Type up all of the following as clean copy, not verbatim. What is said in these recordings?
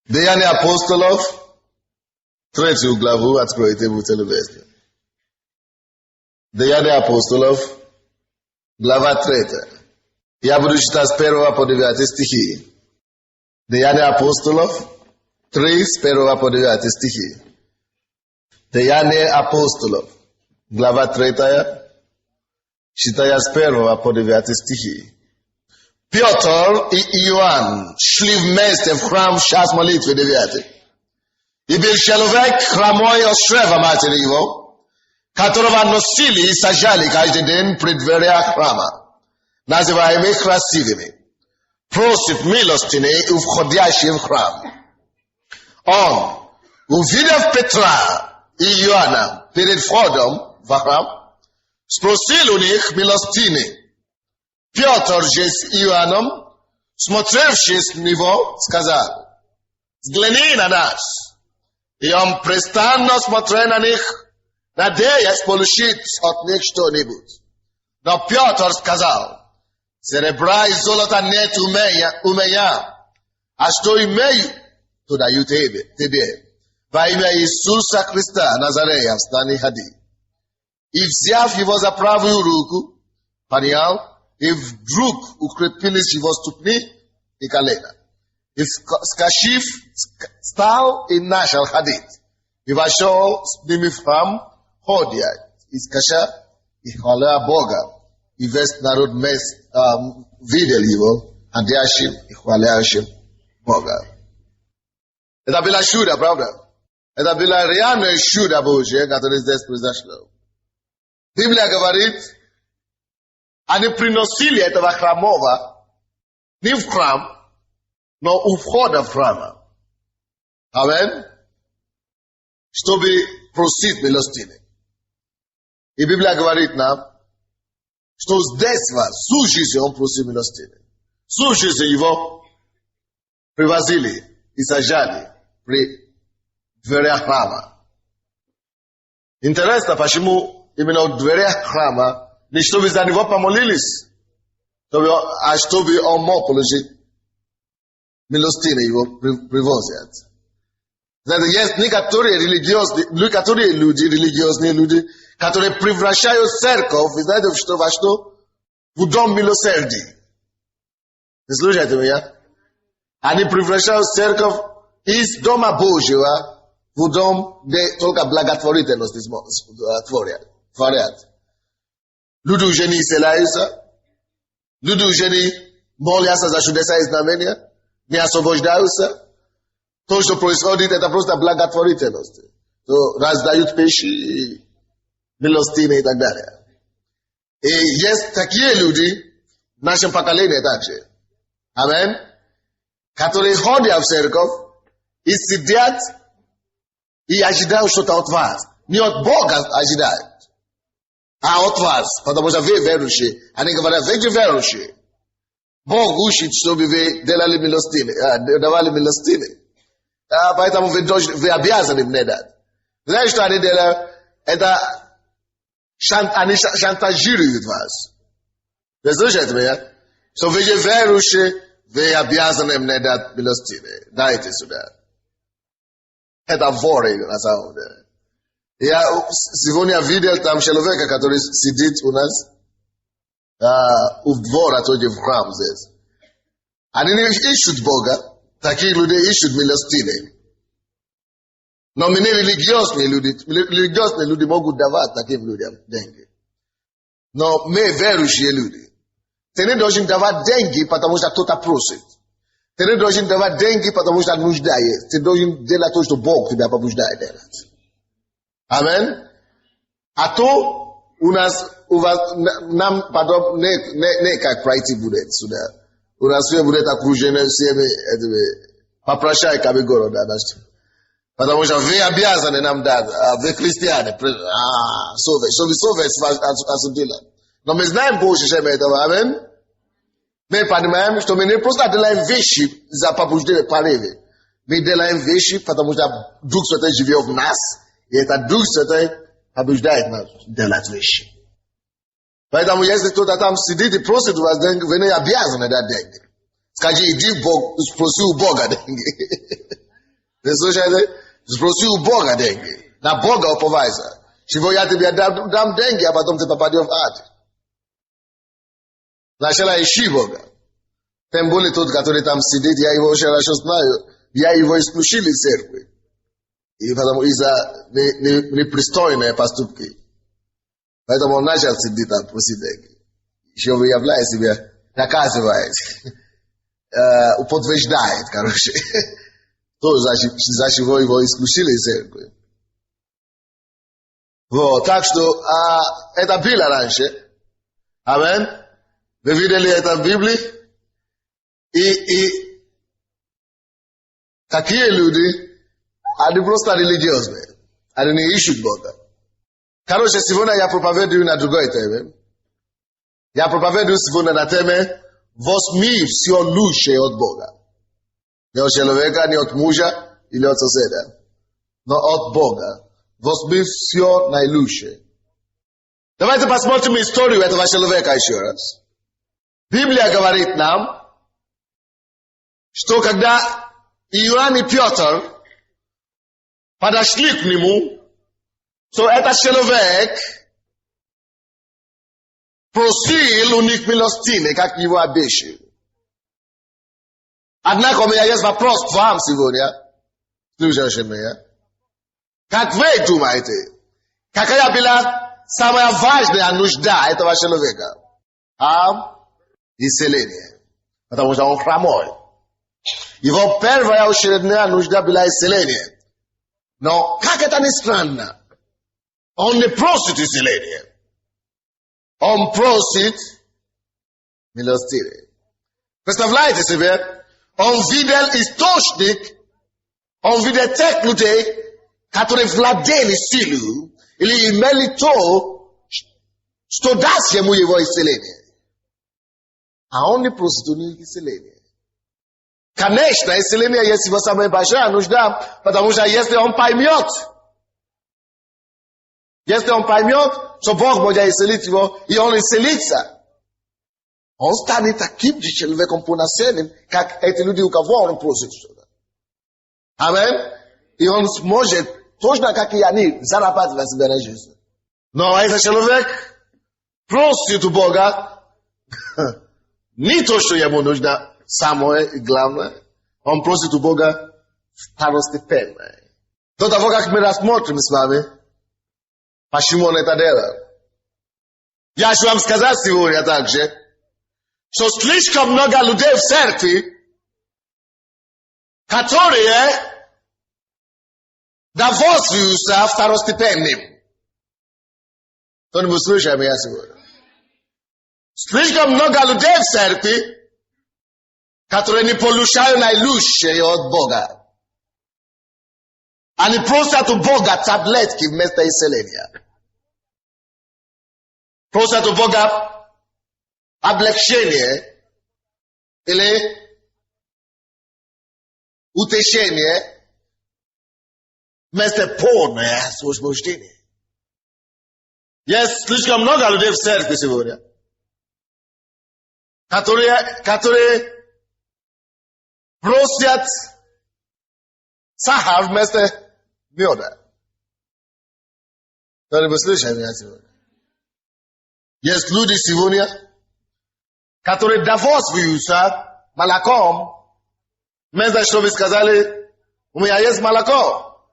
Деяния апостолов, 3 главу, откройте, будете любезны. Деяния апостолов, глава 3. Я буду читать с 1 по 9 стихи. Деяния апостолов, 3 с 1 по 9 стихи. Деяния апостолов, глава 3, читая с 1 по 9 стихи. Петр и Иоанн шли вместе в храм в час молитвы 9. И был человек хромой от чрева матери его, которого носили и сажали каждый день при дверях храма, называемые красивыми, просит милостыни у входящих в храм. Он, увидев Петра и Иоанна перед входом в храм, спросил у них милостыни. Петр же с Иоанном, смотревший с него, сказал: «Взгляни на нас». И он престанно смотрел на них, надеясь получить от них что-нибудь. Но Петр сказал: «Серебра и золота нет у меня, а что имею, то даю тебе. Во имя Иисуса Христа Назарея встань и ходи». И взяв его за правую руку, поднял, и вдруг укрепились его ступни и колена. И вскочив, встал и начал ходить. И вошел с ними в храм, ходя, и скача, и хваля Бога. И весь народ видел его, ходящим и хвалящим Бога. Это было чудо, правда? Это было реальное чудо Божье, которое здесь произошло. Библия говорит, они приносили этого хромого не в храм, но у входа в храм. Амин. Чтобы просить милостыни. И Библия говорит нам, что здесь всю жизнь он просил милостыни. Всю жизнь его привозили и сажали при дверях храма. Интересно, почему именно в дверях храма, не чтобы за него помолились, а чтобы он мог получить милостыни, его привозят. Знаете, есть некоторые религиозные люди, которые превращают церковь, вы знаете, во что? В дом милосердия. Вы слушаете меня? Они превращают церковь из дома Божьего в дом, где только благотворительность творят. Люди уже не исцеляются, люди уже не молятся за чудеса и знамения, не освобождаются. То, что происходит, это просто благотворительность. То раздают пищи, милостыни и так далее. И есть такие люди в нашем поколении также. Амин. Которые ходят в церковь и сидят и ожидают что-то от вас. Не от Бога ожидают, а от вас, потому что вы верующие. Они говорят, вы же верующие. Бог учит, чтобы вы давали милостыни. Поэтому вы обязаны мне дать. Знаете, что они делают? Это они шантажируют вас. Вы слышите меня? Что вы же верующие, вы обязаны мне дать милостыни. Дайте сюда. Это воры на самом деле. Я сегодня видел там человека, который сидит у нас у двора, тоже в храм здесь. Они не ищут Бога, такие люди ищут милостыни. Но мы не религиозные люди могут давать таким людям деньги. Но мы верующие люди. Ты не должен давать деньги, потому что кто-то просит. Ты не должен давать деньги, потому что нужда есть. Ты должен делать то, что Бог тебя побуждает делать. Амин. А то у вас нам потом не как пройти будет сюда. У нас все будет окружено всеми попрошайками города. Потому что вы обязаны нам дать, вы христиане, совесть осудила. Но мы знаем больше этого, амин. Мы понимаем, что мы не просто делаем вещи за побуждение порывы. Мы делаем вещи, потому что Дух Святой живет в нас. И этот Дух Святой побуждает нас делать вещи. Поэтому если кто-то там сидит и просит у вас деньги, вы не обязаны дать деньги. Скажи, иди спроси у Бога деньги. Zprosi u Boga dengi. Na Boga opowiada. Siwo tebie dam dengi, a potem te papadi of art. Na shela ishi Boga. Tembole tot который там сидит, я его очень хорошо знаю. Я его исключил из церкви. И потому из-за непристойные поступки. Поэтому он начал сидеть там просить деньги. Еще выявляет себя, наказывает. Уподвеждает, короче. То, за чего его исключили из церкви. Вот, так что это было раньше. Амин. Вы видели это в Библии? И такие люди, они просто религиозные. Они не ищут Бога. Короче, сегодня я проповедую на другой теме. Я проповедую сегодня на теме «Возьми все лучшее от Бога». Не от человека, не от мужа или от соседа, но от Бога. Возьми все наилучшее. Давайте посмотрим историю этого человека еще раз. Библия говорит нам, что когда Иоанн и Петр подошли к нему, то этот человек просил у них милостыни, как его обещали. Однако у меня есть вопрос к вам сегодня, слушающие меня. Как вы думаете, какая была самая важная нужда этого человека? Исцеление. Потому что он хромой. Его первая очередная нужда была исцеление. Но, как это ни странно, он не просит исцеления. Он просит милостыни. Представляете себе, он видел источник, он видел тех людей, которые владели силой или имели то, что даст ему его исцеление. А он не просит у них исцеления. Конечно, исцеление есть его самая большая нужда, потому что если он поймет, что Бог может исцелить его, и он исцелится, он станет таким же человеком полноценным, как эти люди, у кого он просит что-то. Аминь. И он сможет, точно как и они, зарабатывать себе на жизнь. Но этот человек просит у Бога не то, что ему нужно, самое и главное, он просит у Бога второстепенное. До того, как мы рассмотрим с вами, почему он это делал. Я хочу вам сказать сегодня также, что слишком много людей в церкви, которые довольствуются второстепенным. Кто-нибудь слышит меня сегодня? Слишком много людей в церкви, которые не получают наилучшее от Бога. Они просят у Бога таблетки вместо исцеления. Просят у Бога облегчение или утешение вместо полное освобождение. Есть слишком много людей в церкви сегодня, которые просят сахар вместо меда. Кто-нибудь слышит меня сегодня? Есть люди сегодня, которые довольствуются молоком, вместо чтобы сказали, у меня есть молоко,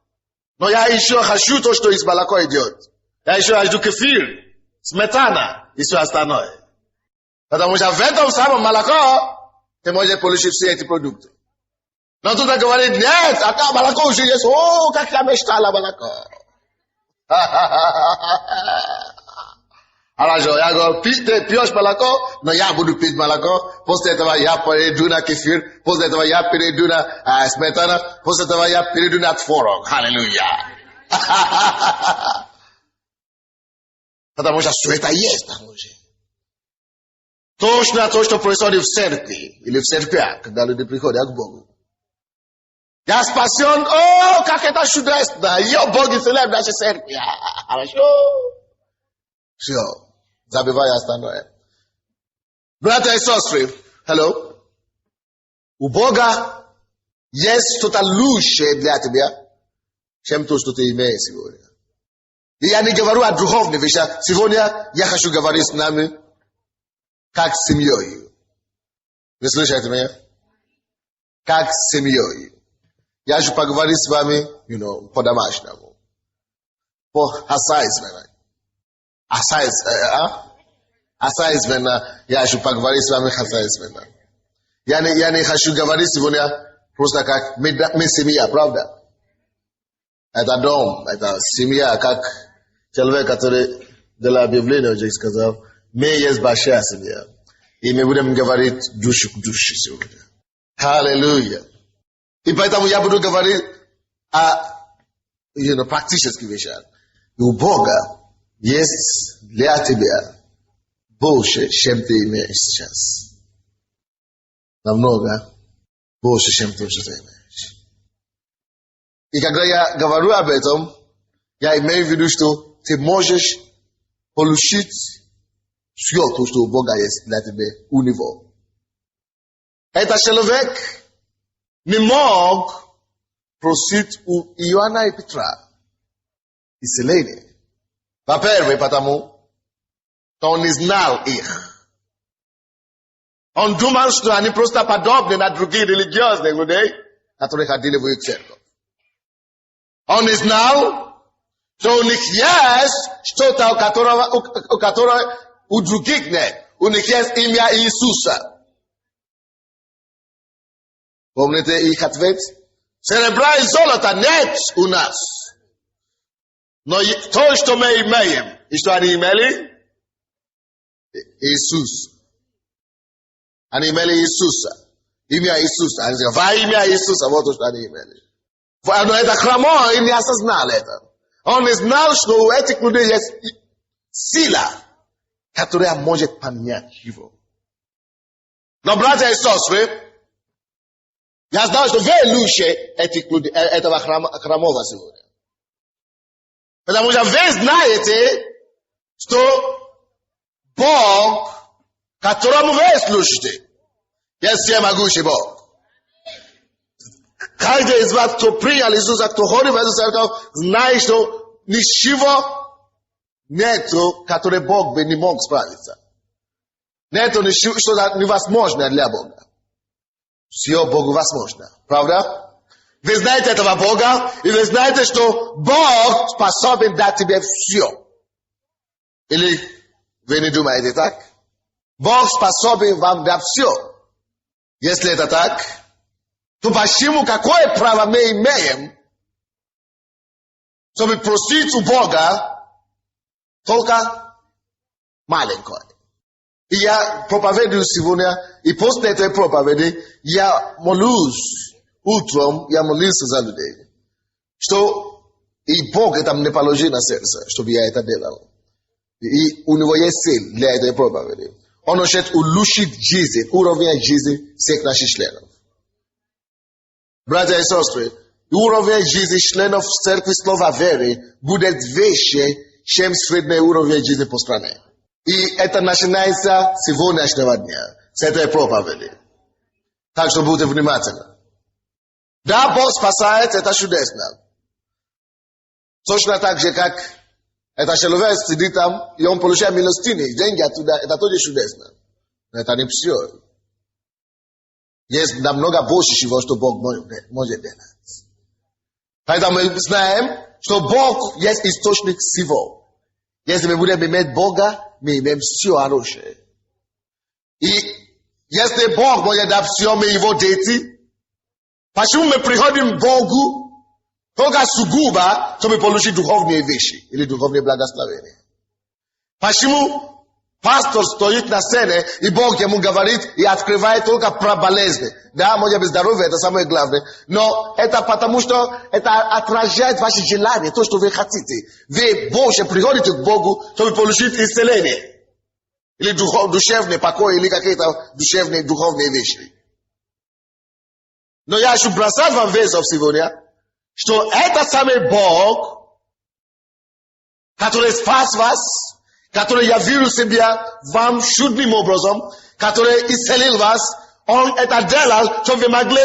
но я еще хочу то, что из молока идет. Я еще хочу кефир, сметана и все остальное. Потому что в этом самом молоко ты можешь получить все эти продукты. Но кто-то говорит, нет, а там молоко уже есть. О, как я мечтала молоко. Хорошо, я говорю, ты пьешь молоко, но я буду пить молоко. После этого я перейду на кефир. После этого я перейду на сметана. После этого я перейду на творог. Аллилуйя. Потому что все это есть там уже. Точно то, что происходит в церкви или в церквях, когда люди приходят к Богу. Я спасен, о, как это чудесно, ее Бог исцеляет в нашей церкви. Хорошо. Все, забивай остальное. Братья и сестры, hello. У Бога есть что-то лучшее для тебя, чем то, что ты имеешь сегодня. И я не говорю о духовных вещах. Сегодня я хочу говорить с нами как с семьей. Вы слышите меня? Как с семьей. Я хочу поговорить с вами, по-домашнему. По-хозяйственно. Хозяйственно. Я хочу поговорить с вами хозяйственно. Я не хочу говорить сегодня просто как мы семья, правда? Это дом, это семья, как человек, который делал объявление, уже сказал, мы есть большая семья. И мы будем говорить душу к душе сегодня. Аллилуйя. И поэтому я буду говорить о практических вещах. И у Бога есть для тебя больше, чем ты имеешь сейчас. Намного больше, чем то, что ты имеешь. И когда я говорю об этом, я имею в виду, что ты можешь получить все то, что у Бога есть для тебя у Него. Этот человек не мог просить у Иоанна и Петра исцеление. Во-первых, потому что он не знал их. Он думал, что они просто подобны на других религиозных людей, которые ходили в их церковь. Он не знал, что у них есть что-то, у которого у других нет. У них есть имя Иисуса. Помните их ответ? Серебра и золота нет у нас. Но то, что мы имеем, и что они имели? Иисус. Они имели Иисуса. Имя Иисуса. Они сказали, во имя Иисуса, вот что они имели. Но это хромой не осознал это. Он не знал, что у этих людей есть сила, которая может поменять его. Но, братья и сестры, я знаю, что вы лучше этих людей, этого хромого сегодня. Потому что вы знаете, что Бог, которому вы служите, есть всемогущий Бог. Каждый из вас, кто принял Иисуса, кто ходит в эту церковь, знает, что ничего нету, которое Бог бы не мог справиться. Нету ничего, что невозможно для Бога. Все Богу возможно. Правда? Вы знаете этого Бога, и вы знаете, что Бог способен дать тебе все. Или вы не думаете так? Бог способен вам дать все. Если это так, то почему, какое право мы имеем, чтобы просить у Бога только маленькое? И я проповедую сегодня, и после этой проповеди я молюсь утром, я молился за людей, что и Бог это мне положил на сердце, чтобы я это делал. И у него есть цель для этой проповеди. Он хочет улучшить жизнь, уровень жизни всех наших членов. Братья и сестры, уровень жизни членов церкви Слова Веры будет выше, чем средний уровень жизни по стране. И это начинается с сегодняшнего дня, с этой проповеди. Так что будьте внимательны. Да, Бог спасает, это чудесно. Точно так же, как этот человек сидит там, и он получает милостыни, деньги оттуда, это тоже чудесно. Но это не все. Есть намного больше всего, что Бог может делать. Поэтому мы знаем, что Бог есть источник всего. Если мы будем иметь Бога, мы имеем все хорошее. И если Бог может дать все, мы его дети, почему мы приходим к Богу только сугубо, чтобы получить духовные вещи или духовные благословения? Почему пастор стоит на сцене, и Бог ему говорит и открывает только про болезни? Да, может быть, здоровье, это самое главное. Но это потому, что это отражает ваши желания, то, что вы хотите. Вы больше приходите к Богу, чтобы получить исцеление. Или душевный покой, или какие-то душевные, духовные вещи. Но я хочу бросать вам вызов сегодня, что это самый Бог, который спас вас, который явил себя вам чудным образом, который исцелил вас, Он это делал, чтобы вы могли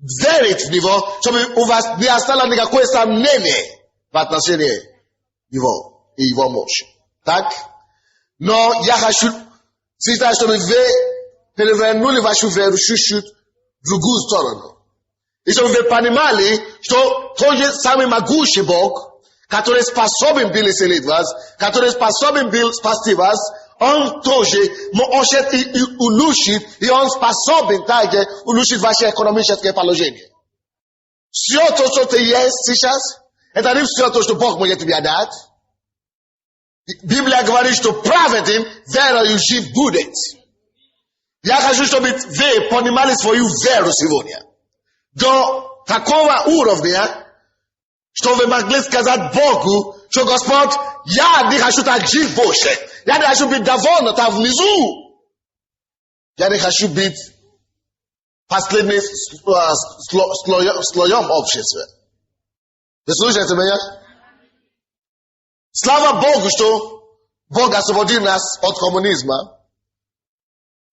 zerить в него, чтобы у вас не осталось никакое сомнение в отношении его и его мощи. Так? Но я хочу сейчас, чтобы вы перевернули вашу веру чуть-чуть в другую сторону. И чтобы вы понимали, что тот же самый могущий Бог, который способен был исцелить вас, который способен был спасти вас, Он тоже может и улучшить, и Он способен также улучшить ваше экономическое положение. Все то, что ты есть сейчас, это не все то, что Бог может тебе дать. Библия говорит, что праведным верою жив будет. Я хочу, чтобы вы понимали свою веру сегодня. До такого уровня, что вы могли сказать Богу, что Господь, я не хочу так жить больше. Я не хочу быть доволен там внизу. Я не хочу быть последним слоем общества. Вы слушаете меня? Слава Богу, что Бог освободил нас от коммунизма.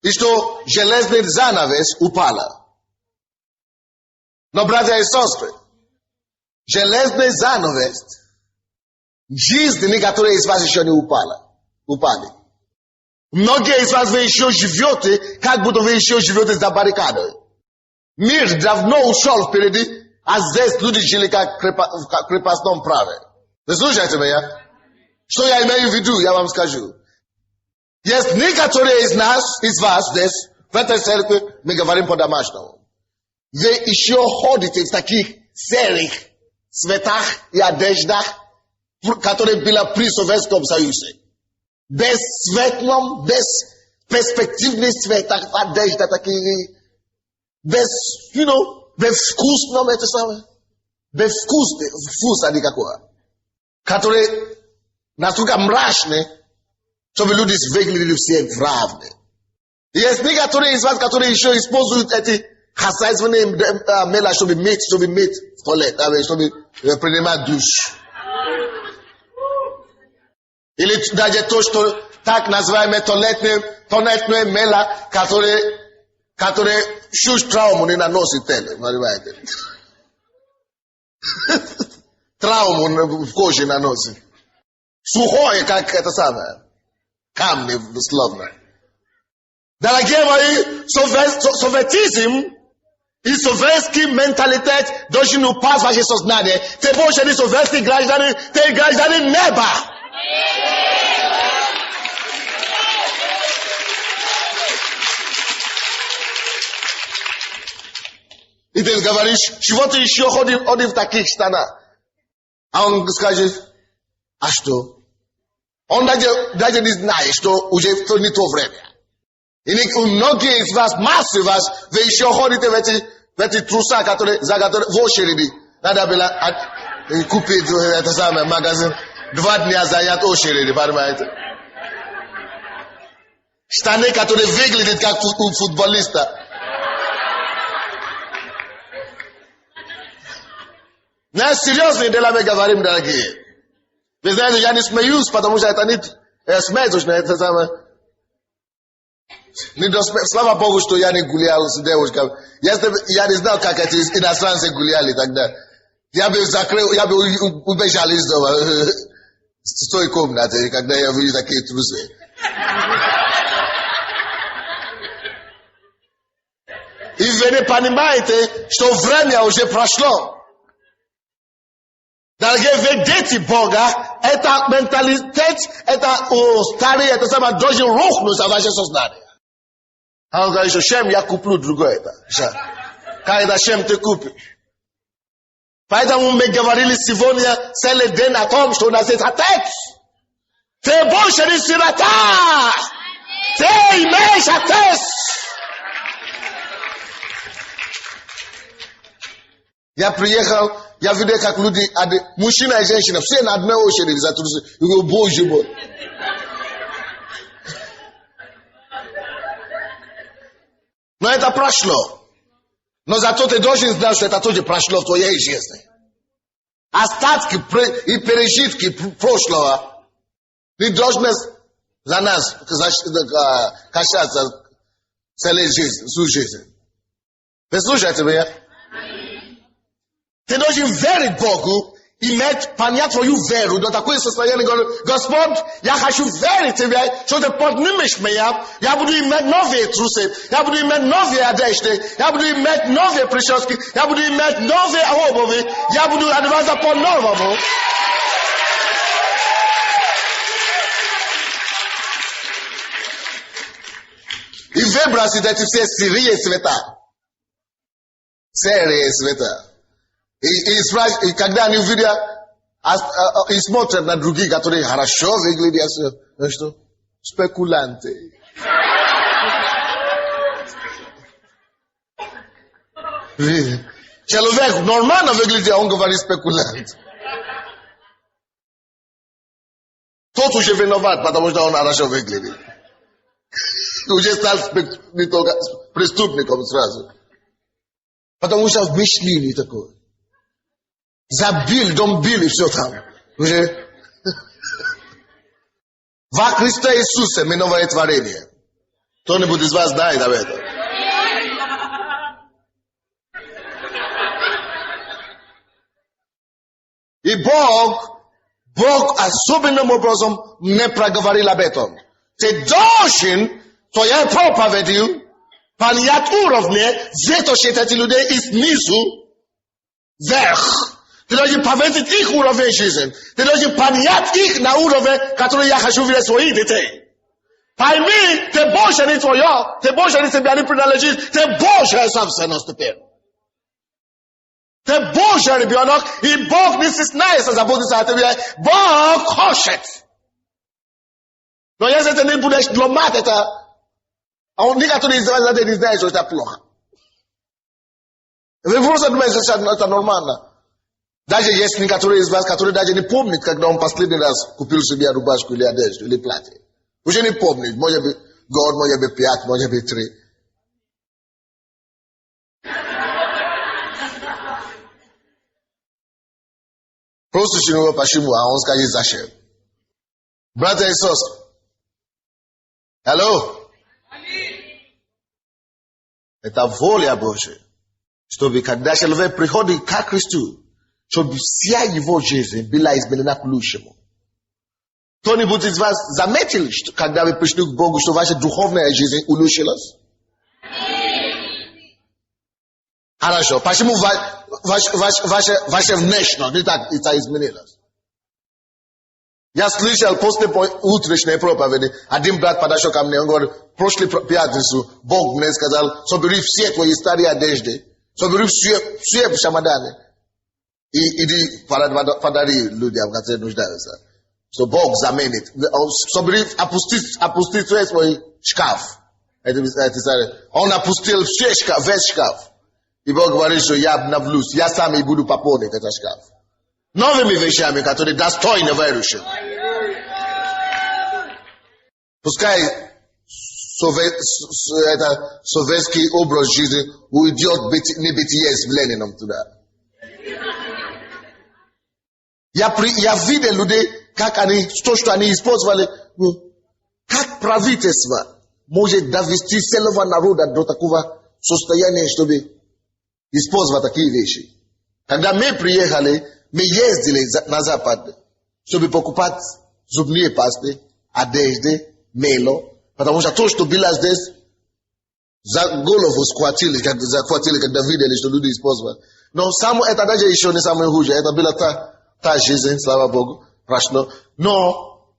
И что железный занавес упала. Но, братья и сестры, железный занавес, жизни, которые из вас еще не упали. Многие из вас вы еще живете, как будто вы еще живете за баррикадой. Мир давно ушел впереди, а здесь люди жили как в крепостном праве. Вы слушаете меня? Что я имею в виду, я вам скажу. Есть некоторые из нас, из вас здесь, в этой церкви, мы говорим по-домашнему. Вы еще ходите в таких серых цветах и одеждах, которые были при Советском Союзе. Без светлом, без перспективных цветах, одежда такие, без вкусном, это самое, без вкуса никакого. Которые настолько мрачные, чтобы люди выглядели все равны. И есть некоторые из вас, которые еще используют эти хозяйственные мела, чтобы мыть в туалет, чтобы принимать душ. Или даже то, что так называемые туалетные мела, которые чуть травму не наносят тело, понимаете? Травму в коже наносит. Сухое, как это самое. Камни, словно. Дорогие мои, советизм и советский менталитет должен упасть в ваше сознание. Ты больше не советский гражданин, ты гражданин неба. И ты говоришь, чего ты еще ходишь в таких штанах? А он скажет, а что? Он даже не знает, что уже не то время. И многие из вас, массы вас, вы еще ходите в эти труса, за которые в очереди. Надо было купить это самое магазин. 2 дня занят очереди, понимаете? Штаны, которые выглядят как у футболиста. Не, серьезные дела мы говорим, дорогие. Вы знаете, я не смеюсь, потому что это не смеюсь, это самое. Слава Богу, что я не гулял с девушками. Если я не знал, как эти иностранцы гуляли тогда, я бы закрыл, я бы убежал из дома с той комнаты, когда я видел такие трусы. И вы не понимаете, что время уже прошло. Дорогие, вы дети Бога, это менталитет, это старый, это самое, должен рухнуть за ваше сознание. А он говорит, что Шем, я куплю другое это. Когда Шем ты купишь. Поэтому мы говорили сегодня целый день о том, что у нас есть отец. Ты больше не сирота. Ты имеешь отец. Я приехал, я видел, как люди, мужчина и женщина, все на одной очереди за трусы. Я говорю, Боже мой. Но это прошло. Но зато ты должен знать, что это тоже прошло в твоей жизни. Остатки и пережитки прошлого не должны за нас касаться целой жизни, всю жизнь. Вы слушаете меня? Ty dojim verit Bogu i met paniatwoju veru do takiego состояния, Gospod, ja хочу верить Тебе, что Ты поднимешь меня, я буду иметь новые трусы, я буду иметь новые одежды, я буду иметь новые прически, я буду иметь новые обуви, я буду одеваться по-новому. И выбросить эти все серые цвета. Серые цвета. И когда они увидят и смотрят на других, которые хорошо выглядят, что? Спекулянты. Человек нормально выглядит, а он говорит спекулянт. Тот уже виноват, потому что он хорошо выглядит. Уже стал не только преступником сразу. Потому что в мышлении такое. Забили, домбили, все там. Уже. Во Христе Иисусе мы новое творение. Кто-нибудь из вас знает об этом? И Бог особенным образом не проговорил об этом. Ты должен твоей проповедью понять уровни, вытащить эти людей из низу вверх. Ты должен поверить их уровень жизни. Ты должен понять их на уровне, который я хочу видеть своих детей. Пойми, ты больше не твое, ты больше не тебе не принадлежишь, ты Божья собственность теперь. Ты Божий ребенок, и Бог не стесняется заботиться о тебе. Бог хочет. Но если ты не будешь ломать это, а он никогда не знает, что это плохо. Вы просто думаете, что это нормально. Даже есть некоторые из вас, которые даже не помнят, когда он последний раз купил себе рубашку или одежду, или платье. Уже не помнит. Может быть год, может быть 5, может быть 3. Просто него почему, а он скажет зачем. Братья и сестры. Алло. Это воля Божья. Чтобы когда человек приходит к Христу, чтобы вся его жизнь была изменена к лучшему. Кто-нибудь из вас заметил, что, когда вы пришли к Богу, что ваша духовная жизнь улучшилась? Хорошо. Почему ваша внешность не так изменилась? Я слышал после утренней проповеди, один брат подошел ко мне, он говорит, прошлой пятницу Бог мне сказал, собери все твои старые одежды, собери все чемоданы. И иди подари людям, которые нуждаются. Что Бог заменит. Опусти свой шкаф. Он опустил весь шкаф. И Бог говорит, что я обновлюсь. Я сам и буду пополнить этот шкаф. Новыми вещами, которые достойны верующих. Пускай советский образ жизни уйдет небытие с Лениным туда. Я видел людей, как они, то, что они использовали, как правительство может довести целого народа до такого состояния, чтобы использовать такие вещи. Когда мы приехали, мы ездили на Запад, чтобы покупать зубные пасты, одежды, мыло, потому что то, что было здесь, за голову захватили, когда видели, что люди использовали. Но это даже еще не самое худшее, это было та жизнь, слава Богу, прошло. Но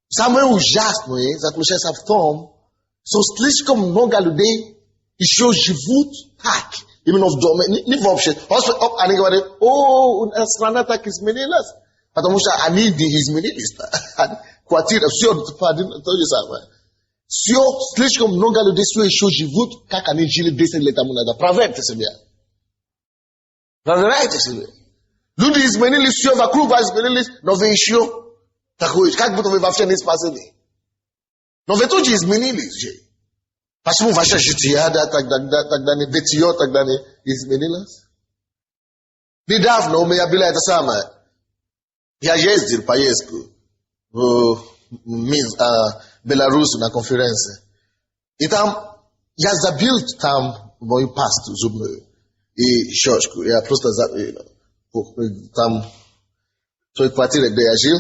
самое ужасное заключается в том, что слишком много людей еще живут так, именно в доме, не вообще. Они говорят, страна так изменилась, потому что они не изменились. Квартира, все то же самое. Все, слишком много людей все еще живут, как они жили 10 лет тому назад. Проверьте себя. Проверяйте себя. Люди изменились, все вокруг вас изменились, но вы еще такой, как будто вы вообще не спасены. Но вы тоже изменились. Почему ваше житие тогда не бытие тогда не изменилось? Недавно у меня было это самое. Я ездил поездку в Беларусь на конференции. И там я забил там мою пасту зубную и щечку. Я просто забил. Там той квартире, где я жил.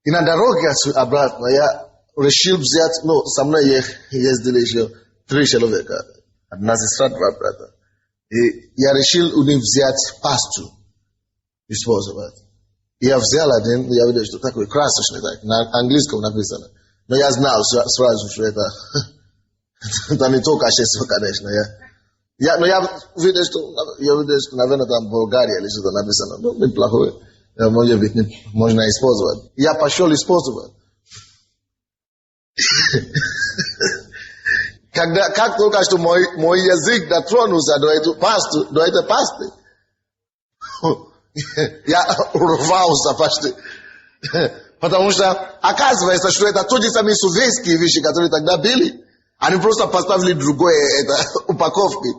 И на дороге обратно я решил взять, со мной ездили еще 3 человека. Одна сестра, 2 брата. И я решил у них взять пасту, использовать. И я взял один, я видел, что такой красочный, так, на английском написано. Но я знал сразу, что это не то качество, конечно. Но я видел, что, наверное, там Болгария или что-то написано. Неплохое. Может быть, можно использовать. Я пошел использовать. Как только что мой язык дотронулся до этой пасты, я рвался почти. Потому что оказывается, что это те же самые советские вещи, которые тогда были. Они просто поставили другое упаковки.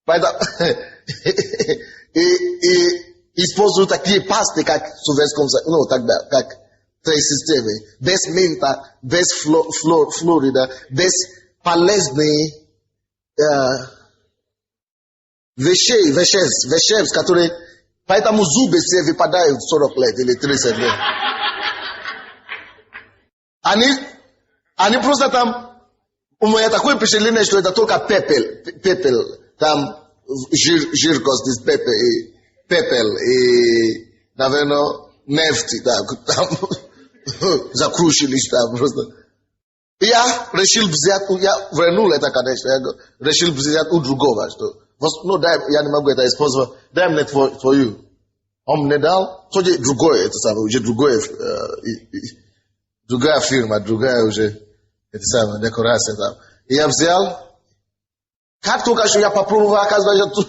Поэтому и используют такие пасты, как в Советском Союзе, тогда, как 3 системы. Без мента, без флорида, без полезных веществ, которые... Поэтому зубы все выпадают 40 лет или 30 лет. Они просто там... У меня такое впечатление, что это только пепел. Там жиркость, пепел и, наверное, нефть. Там закручились там просто. Я решил взять, я вернул это, конечно, я решил взять у другого, что, я не могу это использовать, дай мне твою. Он мне дал, тоже другое, это самое, уже другая фирма, другая уже, это самое, декорация там. И я взял, как только что я попробовал, оказывается,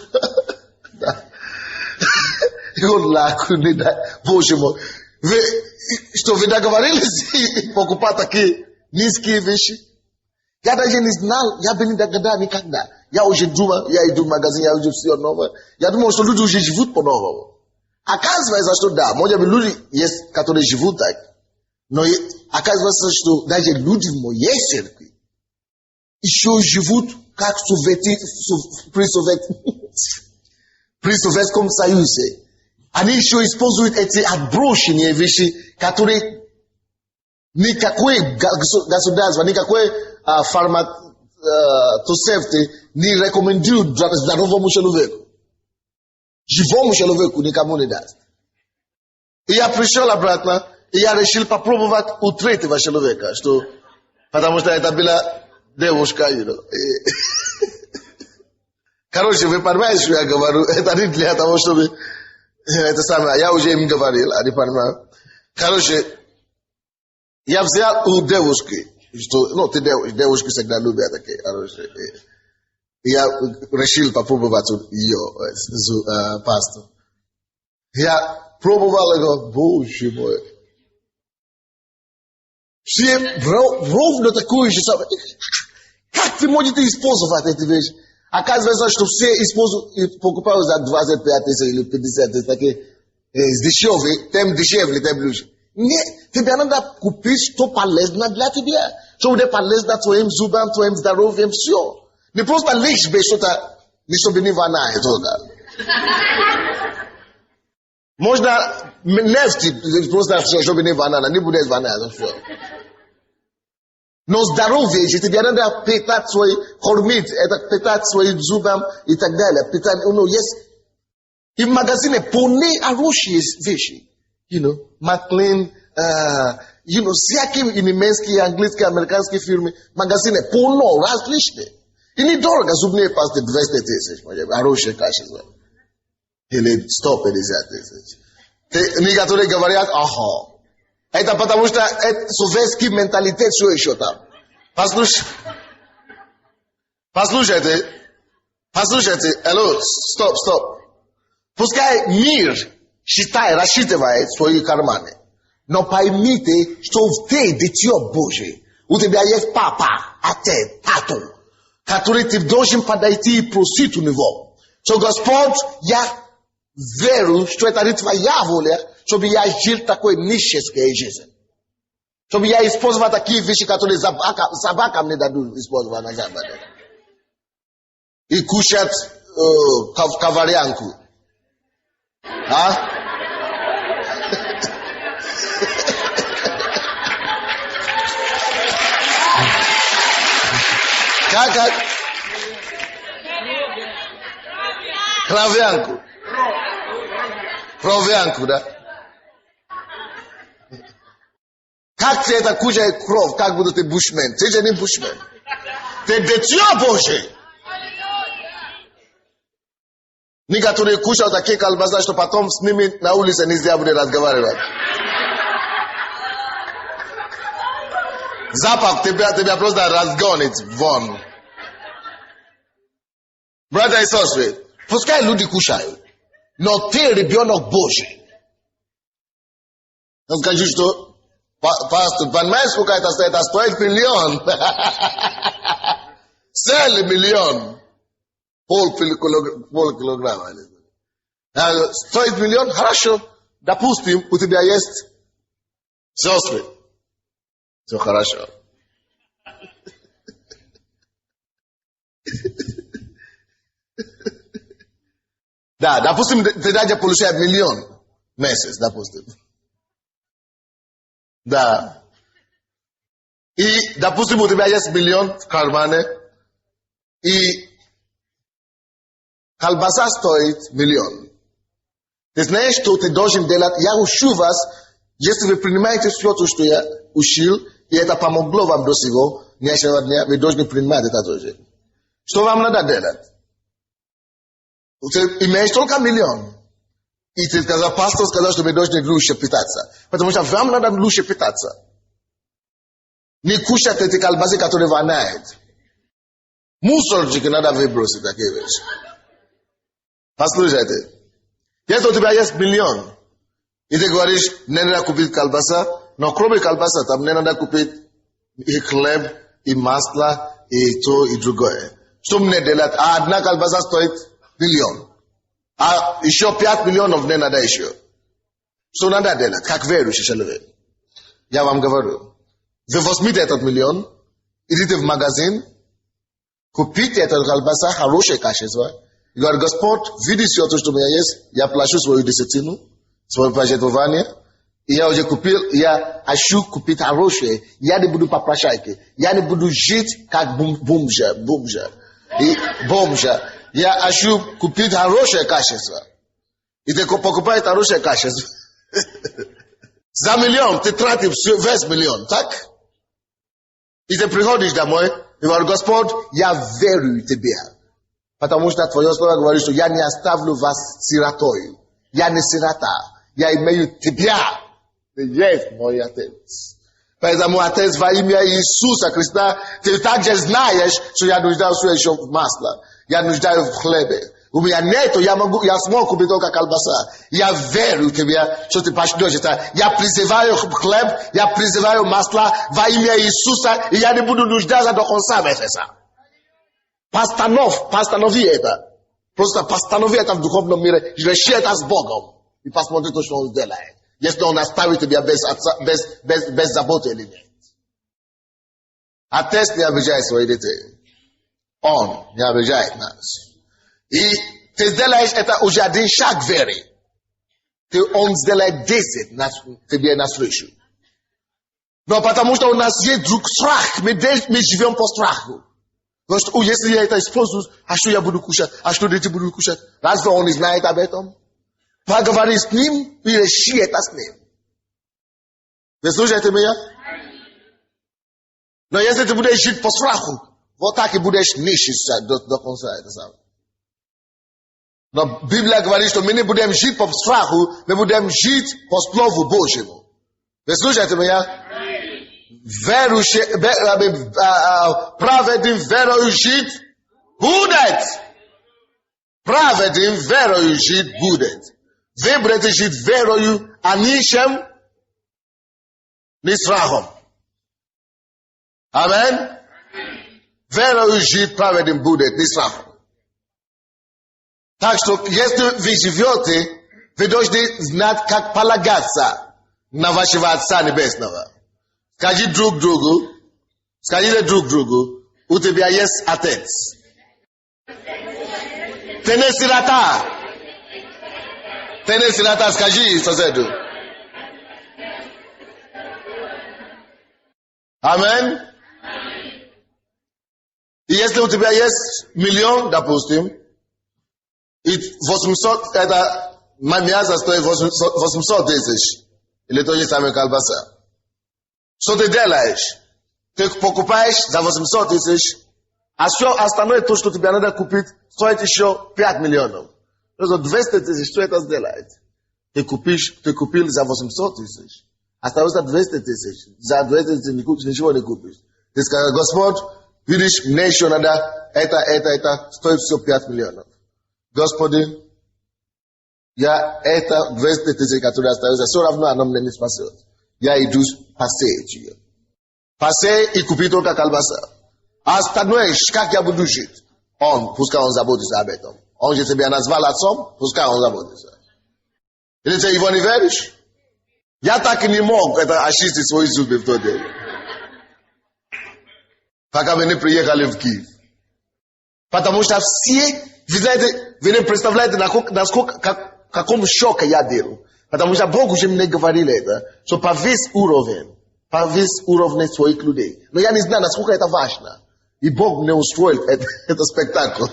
и он лаку не дай, боже мой. Вы договорились покупать такие низкие вещи? Я даже не знал, я бы не догадал никогда. Я уже думал, я иду в магазин, я уже все новое. Я думал, что люди уже живут по-новому. Оказывается, что да, может быть, люди есть, которые живут так. Но оказывается, что даже люди в моей церкви еще живут как при Советском Союзе. Они еще используют эти отброшенные вещи, которые никакое государство, никакое фармацевты не рекомендуют здоровому человеку. Живому человеку никому не даст. И я пришел обратно, и я решил попробовать у 3-го человека, потому что это была девушка, Короче, вы понимаете, что я говорю? Это не для того, чтобы... Это самое, я уже им говорил, они понимают. Короче, я взял у девушки, девушки всегда любят такие, короче. Я решил попробовать ее пасту. Я пробовал его, боже мой. Все ровно такую же самое. Как вы можете использовать эти вещи? Оказывается, что все используют и покупают за 25 тысяч или 50 тысяч, такие дешевые, тем дешевле, тем лучше. Нет, тебе надо купить, что полезно для тебя. Что будет полезно твоим зубам, твоим здоровьем, все. Не просто лишь бы что-то, не чтобы не воняет. Можно нефть, просто чтобы не воняет, не будет вонять, все. Но здоровье, если тебе надо питать кормить, это питать своим зубам и так далее. Питать, есть. И в магазине полные хорошие вещи. Maclean, всякие немецкие, английские, американские фирмы, магазины полно, различные. И недорого, зубные пасты 200 тысяч, хорошее качество. Или 150 тысяч. Некоторые говорят, это потому что это советский менталитет все еще там. Послушайте, стоп. Пускай мир рассчитывает свои карманы. Но поймите, что ты дитё Божие. У тебя есть папа, отец, тату, который ты должен подойти и просить у него. Что Господь, я верю, что это не твоя воля, чтобы я жил такой нищенской жизнью. Чтобы я использовал такие вещи, которые собакам не дадут использовать на Западе. И кушать коварянку. Huh? Kaka Pravi yangu da. Как тебе это кушает кровь, как будут ты бушмен? Ты же не бушмен. Ты дитё Божие. Некоторые кушают такие колбасы, что потом с ними на улице нельзя будет разговаривать. Запах тебя просто разгонит вон. Братья и сестры, пускай люди кушают, но ты ребенок Божий. Я скажу, что пастор, понимаешь, сколько это стоит? Это стоит миллион. Целый миллион. Полкилограмма. Стоит миллион? Хорошо. Допустим, у тебя есть сестры. Все хорошо. Да, допустим, ты даже получаешь миллион в месяц, допустим. Да. И, допустим, у тебя есть миллион в кармане, и колбаса стоит миллион. Ты знаешь, что ты должен делать? Я учу вас, если вы принимаете все то, что я учил, и это помогло вам до сегодняшнего дня, вы должны принимать это тоже. Что вам надо делать? Ты имеешь только миллион. И ты сказал, пастор сказал, что мы должны лучше питаться. Потому что вам надо лучше питаться. Не кушать эти колбасы, которые воняют. Мусорчики надо выбросить, такие вещи. Послушайте. Если у тебя есть миллион, и ты говоришь, мне надо купить колбаса, но кроме колбаса, там мне надо купить и хлеб, и масло, и то, и другое. Что мне делать? А одна колбаса стоит миллион. А еще 5 миллионов мне надо еще. Что надо делать? Как верующий человек. Я вам говорю. Вы возьмите этот миллион, идите в магазин, купите эту колбаса, хорошее качество. И говорите, Господь, видишь все то, что у меня есть, я плачу свою десятину, свое пожертвование, и я уже купил, я хочу купить хорошее. Я не буду попрошайки. Я не буду жить как бомжа. Я хочу купить хорошее качество. И ты покупаешь хорошее качество. За миллион ты тратишь весь миллион, так? И ты приходишь домой и говоришь, Господь, я верю в Тебя. Потому что Твое Слово говорит, что я не оставлю вас сиротой. Я не сирота. Я имею Тебя. Ты есть мой Отец. Поэтому, Отец, во имя Иисуса Христа, ты также знаешь, что я нуждаюсь еще в масле. Я нуждаюсь в хлебе. У меня нету, я смогу купить только колбаса. Я верю в Тебя, что ты пошлешь это. Я призываю хлеб, я призываю масло во имя Иисуса, и я не буду нуждаться до конца месяца. Постанови это. Просто постанови это в духовном мире, реши это с Богом. И посмотри то, что Он сделает. Если Он оставит тебя без заботы или нет. Отец не обижает своих детей. Он не обижает нас. И ты сделаешь это уже один шаг веры. Он сделает 10 тебе навстречу. Но потому что у нас есть друг страх. Мы живем по страху. Потому что если я это использую, а что я буду кушать? А что дети будут кушать? Разве он не знает об этом? Поговори с ним и реши это с ним. Вы слушаете меня? Но если ты будешь жить по страху, вот так и будешь нищиться до конца. Это самое. Но Библия говорит, что мы не будем жить по страху, мы будем жить по слову Божьему. Вы слушаете меня? Верующий, праведным верою жить будет. Праведным верою жить будет. Вы будете жить верою, а ничем не страхом. Амен? Верою жить праведным будет, не страхом. Так что, если вы живете, вы должны знать, как полагаться на вашего Отца Небесного. Скажите друг другу, у тебя есть Отец. Ты не сирота. Тенес Сината, скажи, соседу. Аминь. И если у тебя есть миллион, допустим, и 800, это мясо стоит 800 тысяч, или то же самое колбаса. Что ты делаешь? Ты покупаешь за 800 тысяч, а все остальное, то, что тебе надо купить, стоит еще 5 миллионов. То есть 200 тысяч, что это сделает? Ты купил за 800 тысяч, остается 200 тысяч. За 200 тысяч ничего не купишь. Ты скажешь, Господь, видишь, мне еще надо это, стоит все 5 миллионов. Господи, я это 200 тысяч, которые остаются, все равно оно мне не спасет. Я иду пасеять. Пасеять и купить только колбаса. А остальное, как я буду жить? Пускай он заботится об этом. Он же тебя назвал отцом, пускай он заботится. Или ты его не веришь? Я так и не мог это очистить свои зубы в тот день. Пока мы не приехали в Киев. Потому что все, вы знаете, вы не представляете, насколько, каком шоке я был. Потому что Бог уже мне говорил это, что по весь уровень своих людей. Но я не знаю, насколько это важно. И Бог мне устроил этот спектакль.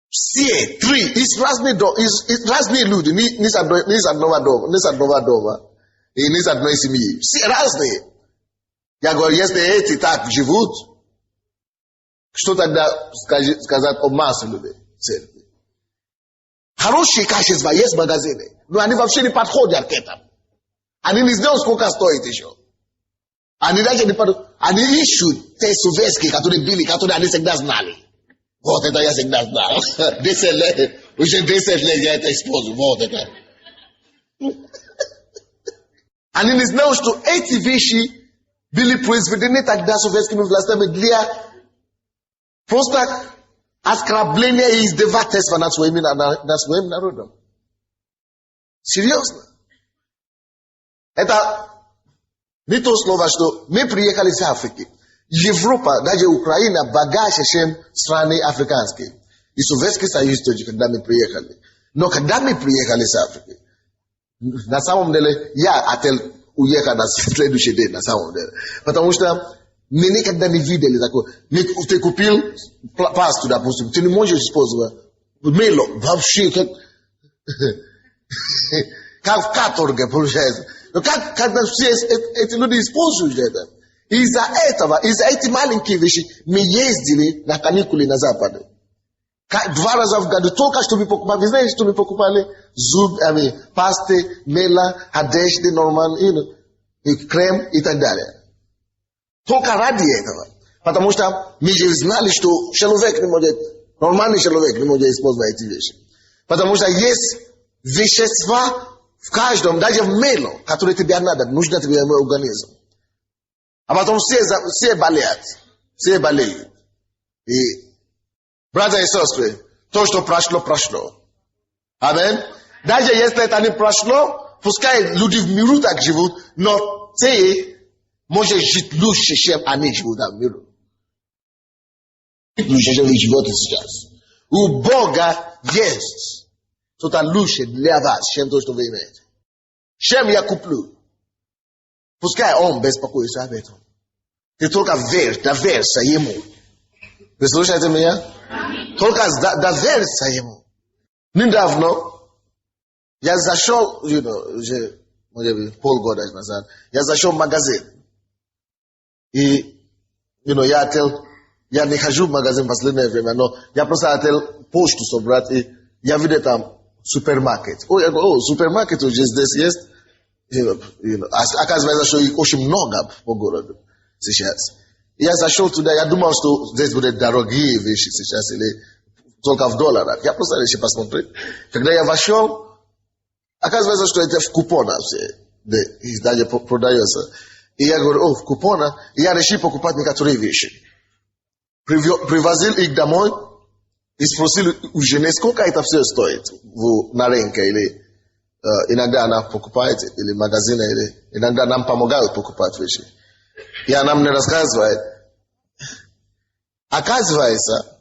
Все три, из разные люди, не с одного дома, и не с одной семьи. Все разные. Я говорю, если эти так живут, что тогда сказать о массе людей в церкви? Хорошие качества есть в магазине, но они вообще не подходят к этому. Они не знают, сколько стоит еще. Они даже не подходят. Они ищут те советские, которые были, которые они всегда знали. Вот это я всегда знал. 10 лет, уже 10 лет я это использую. Вот это. Они не знают, что эти вещи были произведены тогда советскими властями для просто оскорбления и издевательства над своим народом. Серьезно. Это не то слово, что мы приехали с Африки. Европа, даже Украина, богаче, чем страны африканские. И Советский Союз тоже, когда мы приехали. Но когда мы приехали с Африки, на самом деле, я хотел уехать на следующий день, на самом деле. Потому что мы никогда не видели такое. Ты купил пасту, допустим, ты не можешь использовать мыло, вообще, как в каторге, получается. Но когда все эти люди используют это, из-за этих маленьких вещей, мы ездили на каникулы на Западе. 2 раза в году, только что мы покупали, вы знаете, что мы покупали? Пасты, мыло, одежды, нормально, крем и так далее. Только ради этого. Потому что мы же знали, что человек не может, нормальный человек не может использовать эти вещи. Потому что есть вещества в каждом, даже в мыло, которые тебе надо, нужно тебе организм. А потом все болеют. Все болеют. И, братья и сестры, то, что прошло. Аминь. Даже если это не прошло, пускай люди в миру так живут, но ты можешь жить лучше, чем они живут в миру. Лучше, чем вы живете сейчас. У Бога есть что-то лучше для вас, чем то, что вы имеете. Чем я куплю? Пускай он беспокоится об этом. Ты только доверься ему. Вы слушаете меня? Только доверься ему. Недавно я зашел, уже полгода назад, я зашел в магазин. И, я не хожу в магазин в последнее время, но я просто хотел почту собрать, и я видел там супермаркет. Я говорю, супермаркет уже здесь есть. Оказывается, что их очень много по городу сейчас. Я зашел туда, я думал, что здесь будут дорогие вещи сейчас, или только в долларах. Я просто решил посмотреть. Когда я вошел, оказывается, что это в купонах все, их даже продается. И я говорю, в купонах, и я решил покупать некоторые вещи. Привозил их домой и спросил у жены, сколько это все стоит на рынке, или иногда она покупает, или в магазине, или иногда нам помогают покупать вещи. И она мне рассказывает. Оказывается,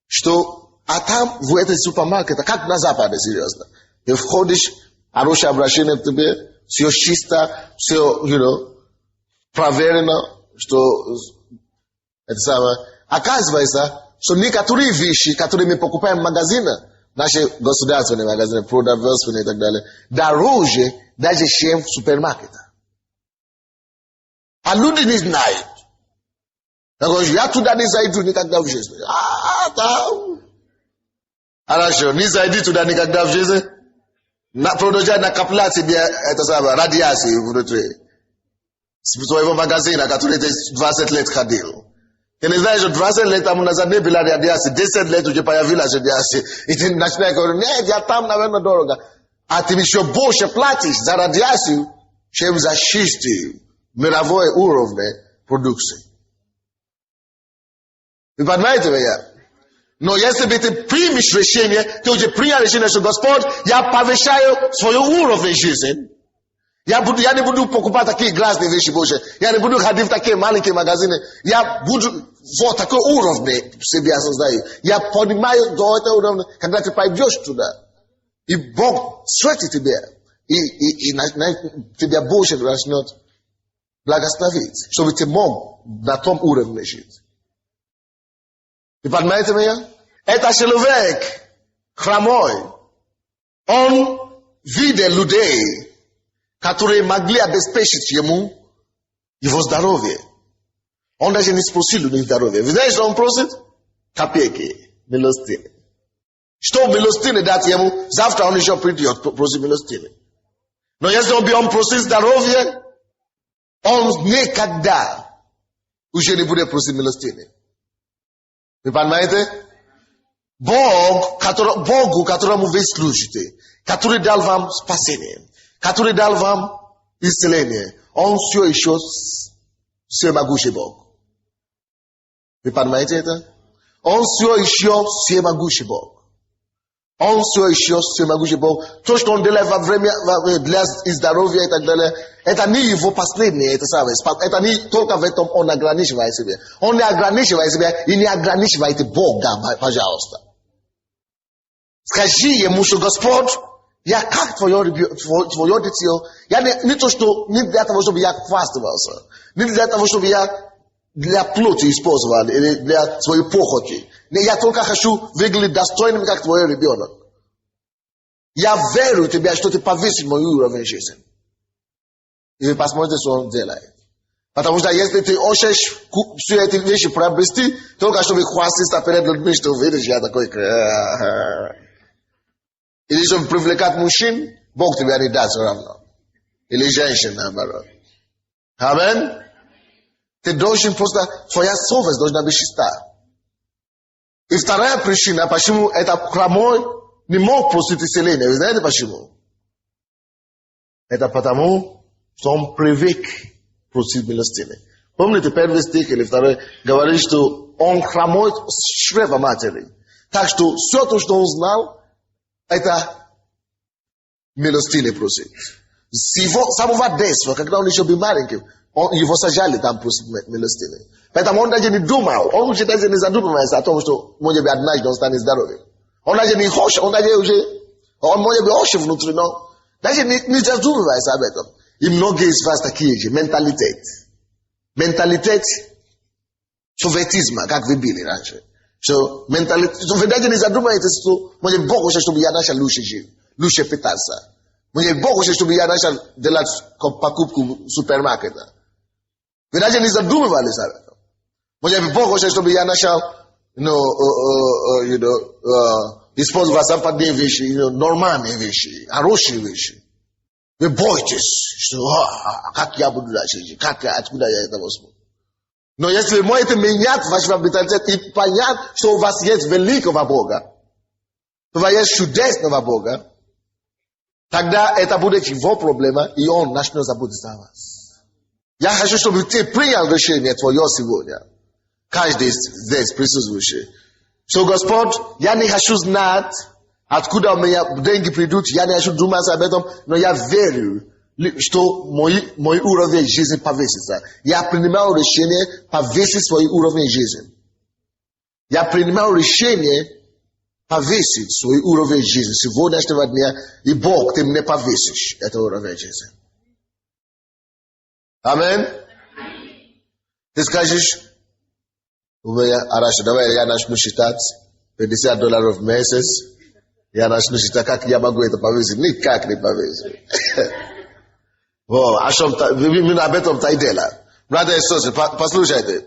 что a tam w этой супермаркете, как на Западе, серьезно. Ты входишь, хорошее обращение к тебе, все чисто, все, проверено, что это самое. Оказывается, что некоторые вещи, которые мы покупаем в магазинах, наши государственные магазины, продовольственные и так далее, дороже даже, чем в супермаркетах. А люди не знают. Я говорю, я туда не зайду никогда в жизни. Там. Хорошо, не зайди туда никогда в жизни. Продолжай накоплять себе это самое, радиацию внутри своего магазина, который ты 20 лет ходил. Ты не знаешь, что 20 лет тому назад не была радиация, 10 лет уже появилась радиация. И ты начинаешь говорить, нет, я там, наверное, дорого. А ты еще больше платишь за радиацию, чем за чистую мировой уровень продукции. Вы понимаете меня? Но если бы ты примешь решение, ты уже принял решение, что Господь, я повышаю свой уровень жизни. Я не буду покупать такие грязные вещи больше. Я не буду ходить в такие маленькие магазины. Я буду вот такой уровень себе создаю. Я понимаю до этого уровня, когда ты пойдешь туда. И Бог светит тебе. И тебя больше начнет благословить. Чтобы ты мог на том уровне жить. Вы понимаете меня? Это человек хромой. Он видел людей, которые могли обеспечить ему его здоровье. Он даже не спросил у них здоровья. Вы знаете, что он просит? Копейки, милостыни. Что милостыни дать ему, завтра он еще придет просить милостыни. Но если он просит здоровье, он никогда уже не будет просить милостыни. Вы понимаете? Богу, которому вы служите, который дал вам спасение, который дал вам исцеление, он все еще всемогущий Бог. Вы понимаете это? Он все еще всемогущий Бог. Он все еще всемогущий Бог. То, что он делает во время для здоровья и так далее, это не его последнее, это самое. Это не только в этом он ограничивает себя. Он не ограничивает себя и не ограничивает Бога, пожалуйста. Скажи ему, что Господь, я как твое дитё, я не то, что не для того, чтобы я хвастался, не для того, чтобы я для плоти использовал или для своей похоти. Я только хочу выглядеть достойным, как твой ребенок. Я верю в тебя, что ты повысишь мой уровень жизни. И вы посмотрите, что он делает. Потому что если ты хочешь все эти вещи приобрести, только чтобы хвастаться перед людьми, что видишь, я такой... Или чтобы привлекать мужчин, Бог тебя не даст все равно. Или женщин, наоборот. Амин? Ты должен просто... Твоя совесть должна быть чиста. И вторая причина, почему это хромой не мог просить исцеления. Вы знаете почему? Это потому, что он привык просить милостыни. Помните, первый стих или второй говорит, что он хромой с чрева матери. Так что все то, что он знал, это милостыни просить. С его самого детства, когда он еще был маленьким, его сажали там просить милостыни. Поэтому он даже не думал, он уже даже не задумывается о том, что, может быть, однажды он станет здоровым. Он даже не хочет, он даже уже, он может быть очень внутри, но даже не задумывается об этом. И многие из вас такие же, менталитет. Менталитет советизма, как вы были раньше. Что вы даже не задумаетесь, что, может, Бог хочет, чтобы я начал лучше жить, лучше питаться. Может, Бог хочет, чтобы я начал делать покупку в супермаркете. Вы даже не задумывались об этом. Может, Бог хочет, чтобы я начал, использовать западные вещи, нормальные вещи, хорошие вещи. Вы боитесь, что, как я буду дальше жить, откуда я это возьму. Но если вы можете менять ваш менталитет и понять, что у вас есть великого Бога, что у вас есть чудесного Бога, тогда это будет его проблема, и он начнет заботиться о вас. Я хочу, чтобы ты принял решение твое сегодня. Каждый здесь присутствующий. Что, Господь, я не хочу знать, откуда у меня деньги придут, я не хочу думать об этом, но я верю, что мой уровень жизни повысится. Я принимаю решение повысить свой уровень жизни. Я принимаю решение Pavesit svoj uroveň жизни. Сегодняшнего дня и Бог ты мне повесишь это уровень жизни. Аминь. Ты скажешь, у меня, Араша, давай я начну считать $50 в месяц. Я начну считать, как я могу это повесить. Никак не повесить. Именно об этом-то и дело. Братья и сестры, послушайте.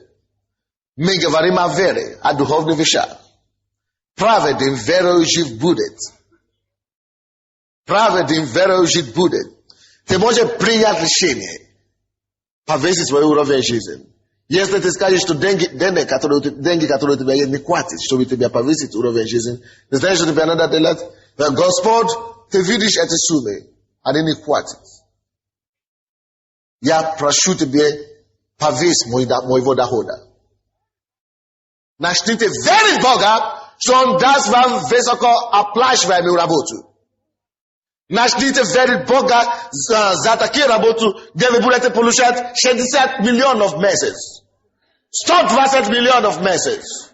Мы говорим о вере, о духовных вещах. Праведным верою жив будет. Праведным верою жить будет. Ты можешь принять решение повесить свой уровень жизни. Если ты скажешь, что деньги, которые у тебя есть, не хватит, чтобы тебя повысить уровень жизни, ты знаешь, что тебе надо делать? Господь, ты видишь эти суммы, они не хватит. Я прошу тебе повесь моего дохода. Начните верить Бога, что Он даст вам высокооплачиваемую работу. Начните верить Бога за такие работы, где вы будете получать 60 миллионов в месяц, 120 миллионов в месяц,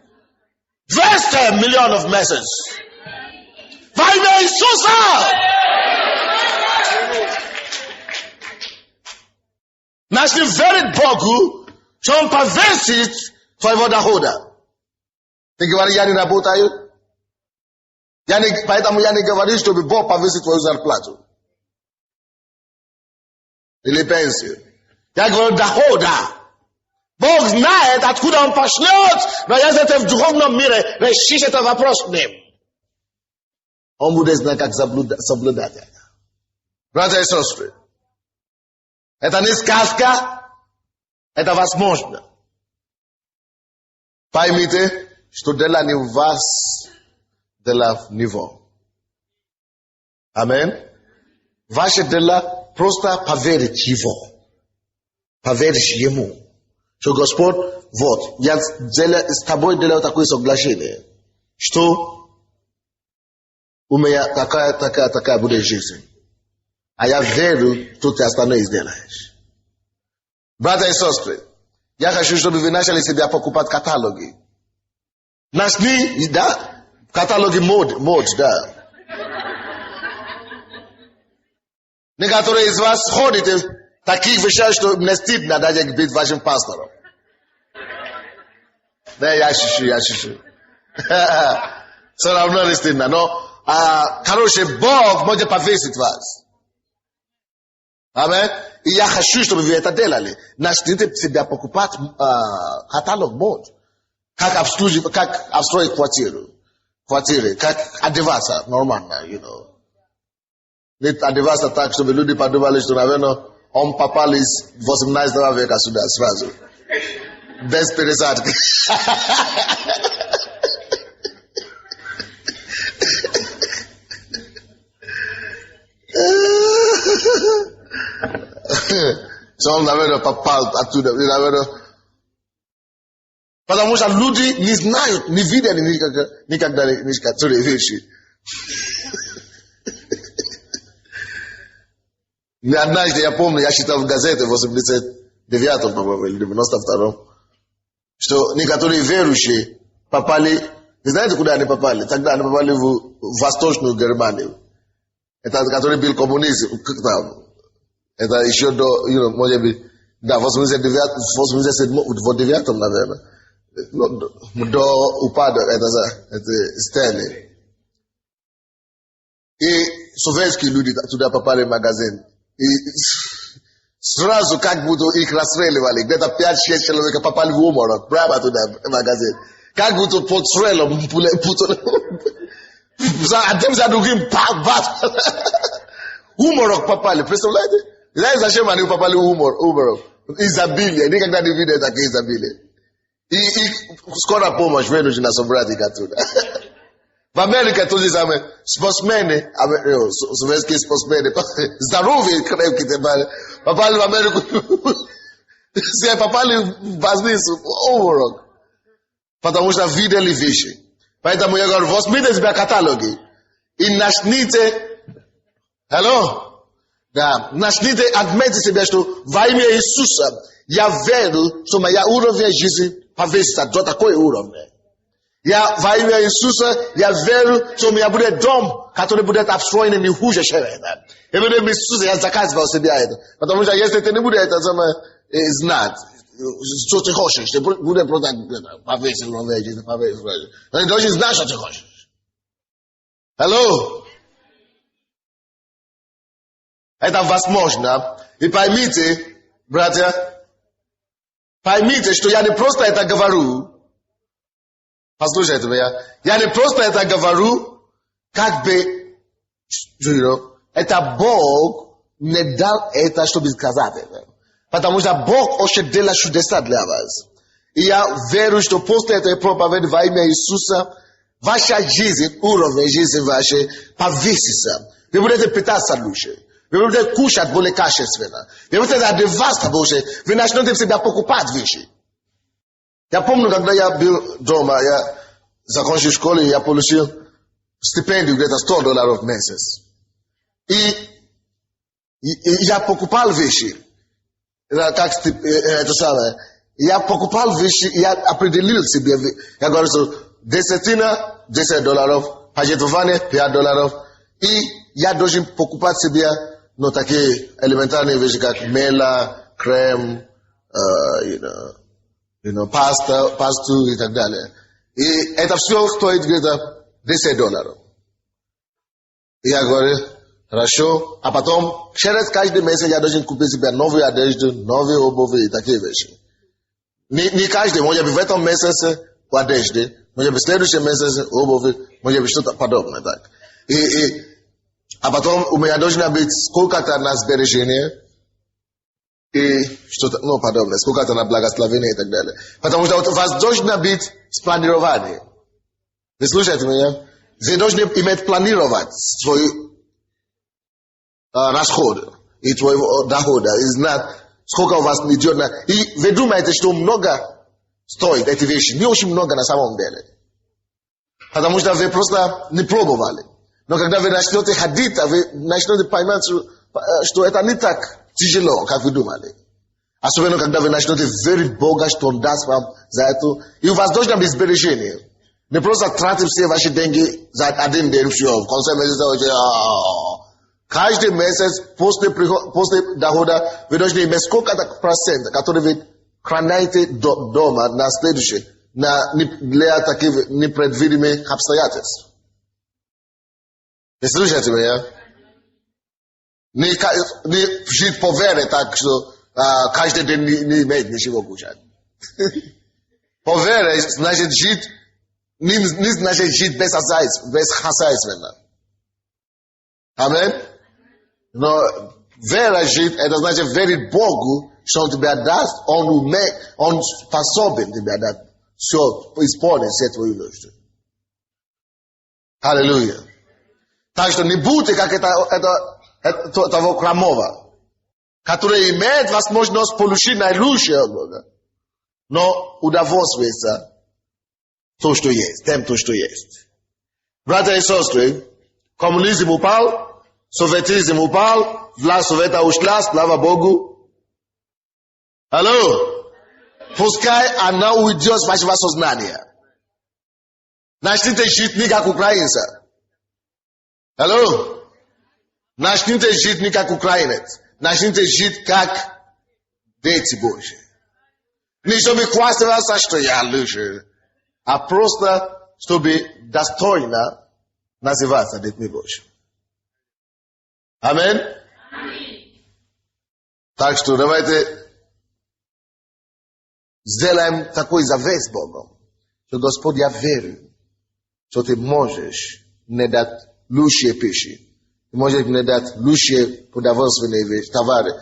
200 миллионов в месяц. Во имя Иисуса! Начни верить Богу, что Он повысит твоего дохода. Ты говоришь, я не работаю. Поэтому я не говорю, чтобы Бог повысит твою зарплату. Или пенсию. Я говорю, дохода. Бог знает, откуда Он пошлет, но если ты в духовном мире решишь этот вопрос с Ним, Он будет знать, как соблюдать это. Братья и сестры, это не сказка, это возможно. Поймите, что дело не в вас, дело в Него. Аминь. Ваше дело просто поверить Его. Поверить Ему. Что Господь, вот, я с тобой делаю такое соглашение, что у меня такая будет жизнь. А я верю, что ты остальное сделаешь. Братья и сестры, я хочу, чтобы вы начали себя покупать каталоги. Начни, да, каталоги мод, да. Некоторые из вас ходите в таких вещах, что мне стыдно даже быть вашим пастором. Да, я шучу. Все равно не стыдно, но, короче, Бог может повесить вас. Аминь. И я хочу, чтобы вы это делали. Начните себя покупать каталог мод. Как обстроить квартиры, как одеваться нормально, you know. Не одеваться так, чтобы люди подумали, что, наверное, он попал из 18 века сюда сразу. Без пересадки. So он, наверное, попал оттуда, наверное. Потому что люди не знают, не видели никогда некоторые вещи. Однажды, я помню, я читал в газете в 89-м, по-моему, или 92-м, что некоторые верующие попали, вы знаете, куда они попали? Тогда они попали в Восточную Германию. Это, который был коммунизм, как там, это еще до, может быть, да, в 89-м, наверное. До упада это стены. И советские люди туда попали в магазин. И сразу как будто их расстреливали. Где-то 5-6 человек попали в уморок. Прямо туда в магазин. Как будто под стрелом. Один за другим. Уморок попали. Представляете? Знаете, зачем они попали в уморок? Изобилие. Никогда не видели такое изобилие. И скоро помощь вынуждена собрать их оттуда. В Америке тоже самое. Спортсмены, советские спортсмены, здоровые, крепкие, попали в Америку. Все попали в больницу, уморок. Потому что видели вещи. Поэтому я говорю, возьмите себя каталоги и начните, начните отметить себя, что во имя Иисуса я верю, что моя уровень жизни повысится до такой уровня. Ja va ime Isusa, ja veru, so mi bude dom, katone bude afstroine ni huje shevena. Ebede mi Isusa ya zakas va osebia edo. Потому что если ты не будешь это самое знать, что ты хочешь, ты будешь просто повесить ровно, повесить ровно. Но ты должен знать, что ты хочешь. Алло? Это возможно. И поймите, братья, поймите, что я не просто это говорю. Послушайте меня. Я не просто это говорю, как бы, это Бог не дал это, чтобы сказать это. Потому что Бог очень делает чудеса для вас. И я верю, что после этой проповеди во имя Иисуса, ваша жизнь, уровень жизни вашей повысится. Вы будете питаться лучше. Вы будете кушать более качественно. Вы будете одеваться больше. Вы начнете себя покупать вещи. Я помню, когда я был дома, я закончил школу, я получил стипендию где-то $100 в месяц. И я покупал вещи. Как это самое. Я покупал вещи, я определил себе. Я говорю, что десятина $10, пожертвование $5. И я должен покупать себе, ну, такие элементарные вещи, как мела, крем, пасту и так далее. И это все стоит где-то $10. И я говорю, хорошо. А потом, через каждый месяц я должен купить себе новую одежду, новые обуви и такие вещи. Не каждый, может быть в этом месяце одежды, может быть в следующем месяце обуви, может быть что-то подобное. Так. А потом у меня должно быть сколько-то на сбережение и что-то, ну, подобное, сколько-то на благословение и так далее. Потому что у вас должно быть спланирование. Вы слушаете меня? Вы должны иметь планировать свой расход и твоего дохода. И знать, сколько у вас идет на... И вы думаете, что много стоит эти вещи. Не очень много на самом деле. Потому что вы просто не пробовали. Но когда вы начнете ходить, вы начнете понимать, что это не так тяжело, как вы думали. Особенно, когда вы начнете верить в Бога, что Он даст вам за это. И у вас должно быть сбережение. Не просто тратить все ваши деньги за один день, все. В конце месяца, каждый месяц после дохода вы должны иметь сколько-то процентов, которые вы храните дома на следующий, для таких непредвидимых обстоятельств. Вы слышите меня? Не жить по вере так, что каждый день не имеет ничего кушать. По вере значит жить, не значит жить безхозяйственно. Аминь? Но вера жить, это значит верить Богу, что Он тебя даст, Он способен тебя дать все, исполнить все твои нужды. Аллилуйя. Так что не будьте как того хромого, который имеет возможность получить наилучшее от Бога, но удовольствуется то, что есть, тем, то, что есть. Братья и сестры, коммунизм упал, советизм упал, власть Совета ушла, слава Богу. Алло? Пускай она уйдет с вашего сознания. Начните жить не как украинцы. Алло? Начните жить не как украинец. Начните жить как дети Божьи. Не чтобы хвастаться, что я лучше, а просто чтобы достойно называться детьми Божьими. Аминь? Так что давайте сделаем такой завет с Богом, что Господь, я верю, что ты можешь мне дать лучшие пищи. Ты можешь мне дать лучшие продовольственные вещи, товары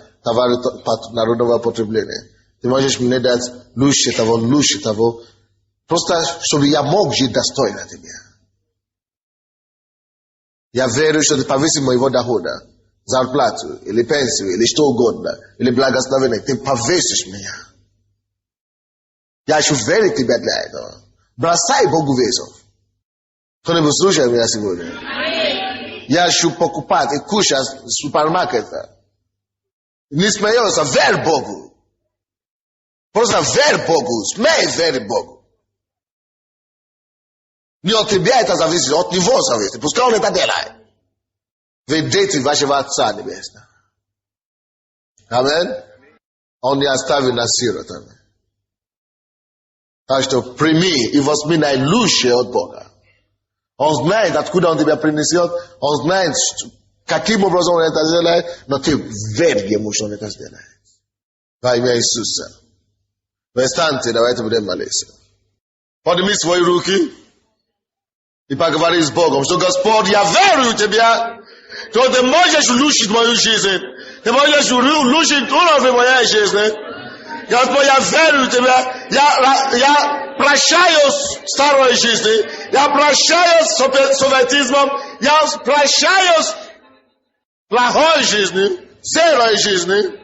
народного потребления. Ты можешь мне дать лучше того. Просто, чтобы я мог жить достойно тебя. Я верю, что ты повысишь моего дохода, зарплату, или пенсию, или что угодно, или благословение. Ты повысишь меня. Я хочу верить в тебя для этого. Бросай Богу вызов. Кто-нибудь слушает меня сегодня? Я хочу покупать и кушать в супермаркете. Не смеется, верь Богу. Просто верь Богу, смей верить Богу. Не от тебя это зависит, от него зависит. Пускай он это делает. Вы дети вашего Отца Небесного. Аминь. Он не оставит нас сиротами. Так что прими и возьми наилучшее от Бога. Он знает, откуда он тебя принесет. Он знает, каким образом он это сделает. Но ты верь ему, что он это сделает. Во имя Иисуса. Вы встаньте, давайте будем молиться. Подними свои руки и поговори с Богом, что Господь, я верю в Тебя, что Ты можешь улучшить мою жизнь. Ты можешь улучшить уровень моей жизни. Господь, я верю в Тебя. Я прощаю старой жизни. Я прощаю советизмом. Я прощаю плохой жизни, серой жизни.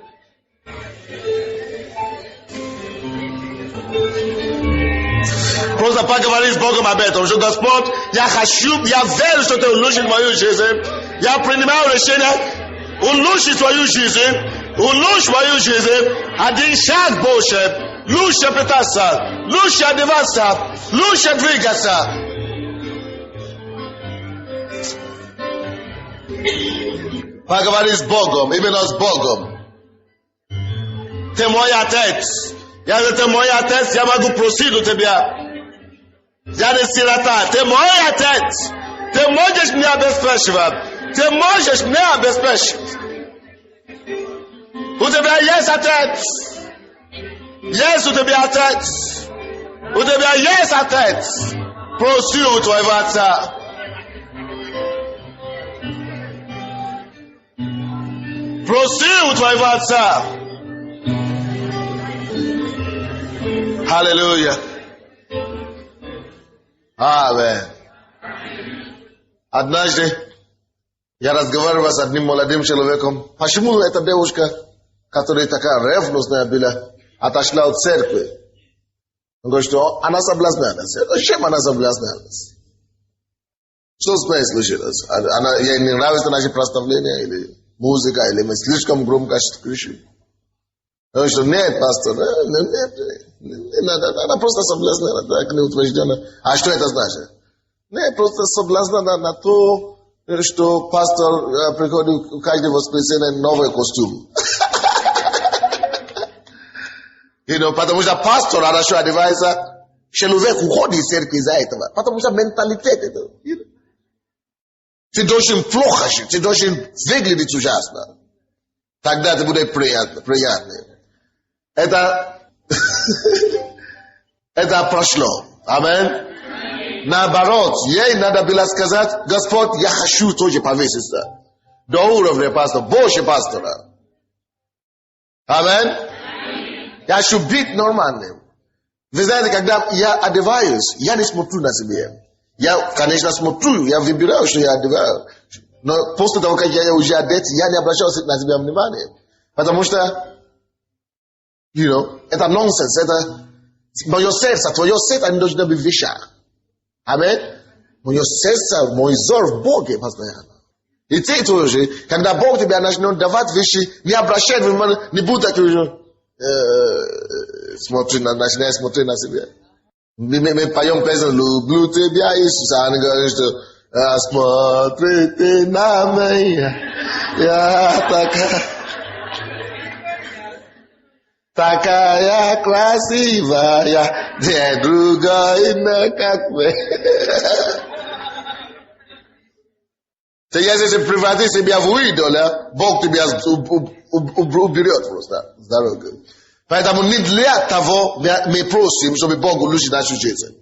Просто поговори с Богом об этом, что Господь, я верю, что Ты улучшишь мою жизнь. Я принимаю решение улучшить свою жизнь, улучшить мою жизнь. Один шаг больше, лучше питаться, лучше одеваться, лучше двигаться. Поговори с Богом, именно с Богом. Ты мой Отец. Если Ты мой Отец, я могу просить у Тебя. Я не сирота. Ты мой Отец. Ты можешь меня обеспечивать. Ты можешь меня обеспечивать. У Тебя есть Отец. Есть у Тебя Отец. У Тебя есть Отец. Проси у Твоего Отца. Проси у Твоего Отца. Аллилуйя. Аминь. Однажды я разговаривал с одним молодым человеком. Почему эта девушка, которая такая ревностная была, отошла от церкви? Он говорит, что она соблазнялась. Чем она соблазнялась? Что с ней случилось? Ей не нравится наше прославление, или музыка, или мы слишком громко кричим? Он говорит, что нет, пастор, нет, не надо, она просто соблазнена, так неутверждена. А что это значит? Нет, просто соблазнена на то, что пастор приходит в каждое воскресенье новый костюм. Потому что пастор хорошо одевается, человек уходит из церкви из-за этого. Потому что менталитет это. Ты должен плохо жить, ты должен выглядеть ужасно. Тогда это будет приятно. Это прошло. Аминь. Наоборот, ей надо было сказать, Господь, я хочу тоже повеситься. До уровня пастора, больше пастора. Аминь. Я хочу быть нормальным. Вы знаете, когда я одеваюсь, я не смотрю на себя. Я, конечно, смотрю, я выбираю, что я одеваю. Но после того, как я уже одет, я не обращаю на себя внимания. Потому что это нонсенс, это мое сердце, твое сердце не должно быть в вещах. Аминь. Мое сердце, мой взор в Боге постоянно. И ты тоже, когда Бог тебе начнет давать вещи, не обращай внимания, не будь такой же, начинай смотреть на себя. Мы поем песню «Люблю тебя, Иисус», а они говорят, что «Смотрите на меня, я такая красивая, где другой не как мы». Ты если превратишь себя в идола, Бог тебя уберет просто с дороги. Поэтому не для того мы просим, чтобы Бог улучшил нашу жизнь.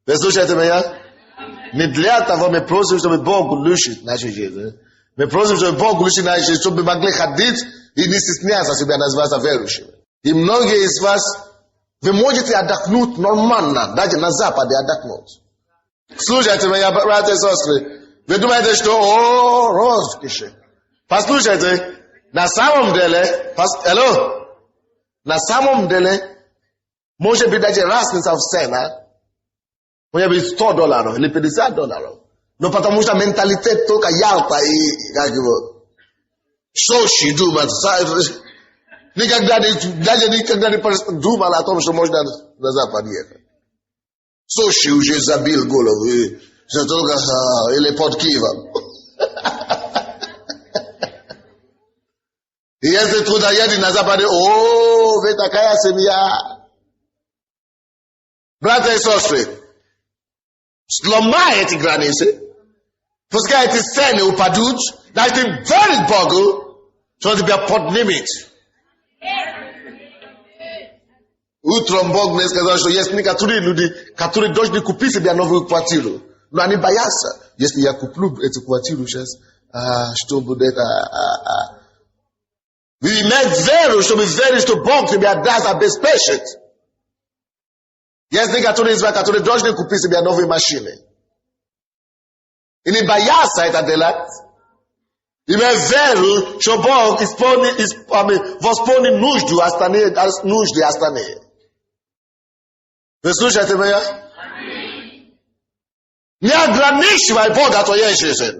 Вы слушаете меня? Не для того мы просим, чтобы Бог улучшил нашу жизнь. Мы просим, чтобы Бог улучшил нашу жизнь, чтобы мы могли ходить и не стесняться себя называться верующими. И многие из вас, вы можете отдохнуть нормально, даже на Западе отдохнуть. Слушайте меня, братья и сестры. Вы думаете, что роскошь. Послушайте, на самом деле, на самом деле, может быть даже разница в цена, может быть $100 или $50. Но потому что менталитет только Ялта и как его, Сочи думают, даже никогда не думал о том, что можно на Запад ехать. Soshi u Jezabel golovi. Zatoga ele podkiva. Yes, truda yadi nazapade. Oh, vetakaya semia. Brother and sister. Sloma eti granese. Poska eti sene upadut. That's the very boggle. So to be a pot limit. Utrombog nes kaza yes ni katuri ludi katuri doj ni kupisi bia novu kwatiro. No ani bayasa. Yes ni ya kuplu eti kwatiro shes. Shtombu deta We make zero to be very to bomb to be a das a best patient. Yes, ni katuri is back katuri doj ni kupisi bia novu machine. Ini bayasa ita delat. Ime zero to bomb is vosponi nujdu astane as nujdi astane. Wysłuchajcie mnie? Nie graniczy maj Boga to jest.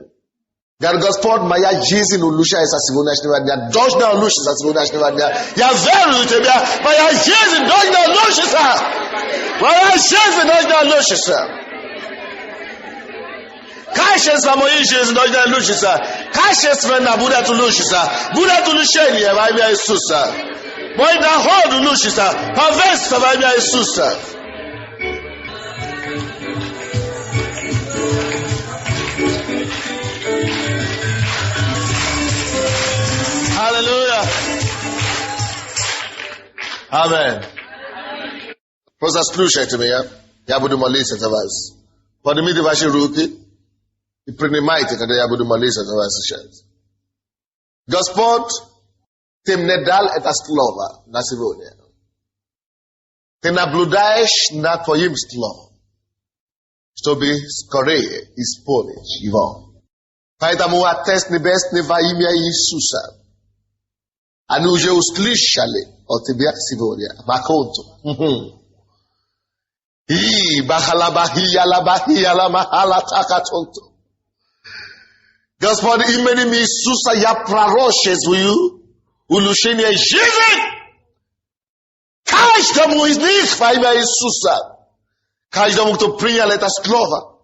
Gar Gospod maja jizi no lusha esa sivona shnewadnia. Dojna lusha esa sivona shnewadnia. Ja veru tebia maja jizi dojna lusha sa. Maja jizi dojna lusha sa. Kashe sva moji jizi dojna lusha sa. Kashe sva na Buda tu lusha sa. Buda tu lusheni ya vai mia Isusa. Moi na hodu lusha sa. Pavesta vai mia Isusa. Hallelujah. Amen. Poza slušajte me, ja budu moliti za vas. Podimite vaše ruke i priнимайте, kada ja budu moliti za vas сейчас. Gospod ти мне дал это слово на сегодня. Ты наблюдаешь над твоим словом, чтобы скорее исполнить его. Поэтому Отец Небесный во имя Иисуса, они уже услышали от Тебя сегодня. Маконту. И бахалабахия лабахия ламахала такатонту. Господи, именем Иисуса я пророчествую улучшение жизни каждому из них во имя Иисуса. Каждому, кто принял это слово.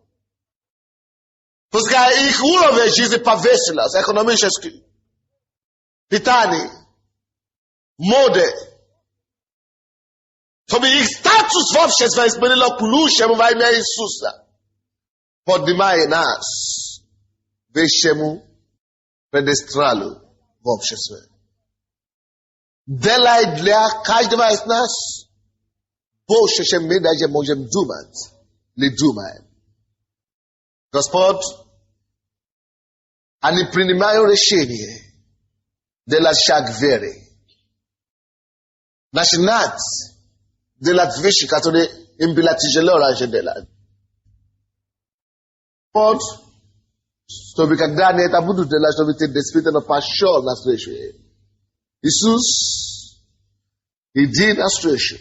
Пускай их уровень жизни повысилась экономически. Питание. Моде. Чтобы их статус в обществе изменило к лучшему во имя Иисуса. Поднимай нас к высшему пьедесталу в обществе. Делай для каждого из нас больше, чем мы даже можем думать. Или думаем. Господь, они принимают решение делать шаг веры. Начинать делать вещи, которые им было тяжело раньше делать. Вот, чтобы когда они это будут делать, чтобы ты действительно пошел навстречу. Иисус, иди навстречу.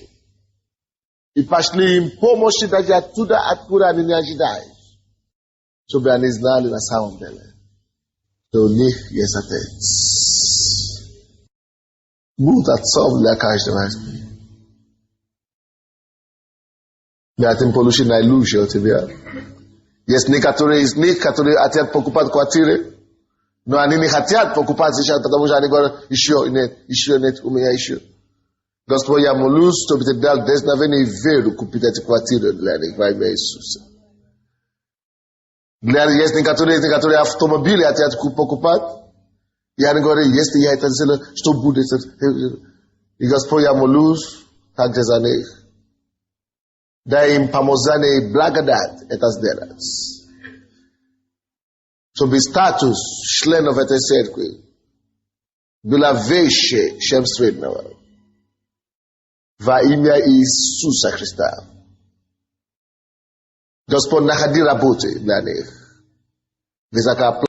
И пошли им помощи даже оттуда, откуда они не ожидают. Чтобы они знали на самом деле, что у них есть Отец. Будь отцом для каждого из них. Я тем получил наилучшее от тебя. Есть некоторые из них, которые хотят покупать квартиры, но они не хотят покупать сейчас, потому что они говорят, еще нет, у меня еще. Господь, я молюсь, чтобы ты дал десновение и веру купить эти квартиры для них во имя Иисуса. Есть некоторые автомобили хотят покупать. И они говорят, если я это сделаю, что будет? И Господь, я молюсь также за них. Дай им помазание и благодать это сделать. Чтобы статус членов этой церкви была выше, чем среднего. Во имя Иисуса Христа. Господь, находи работы для них. Высоко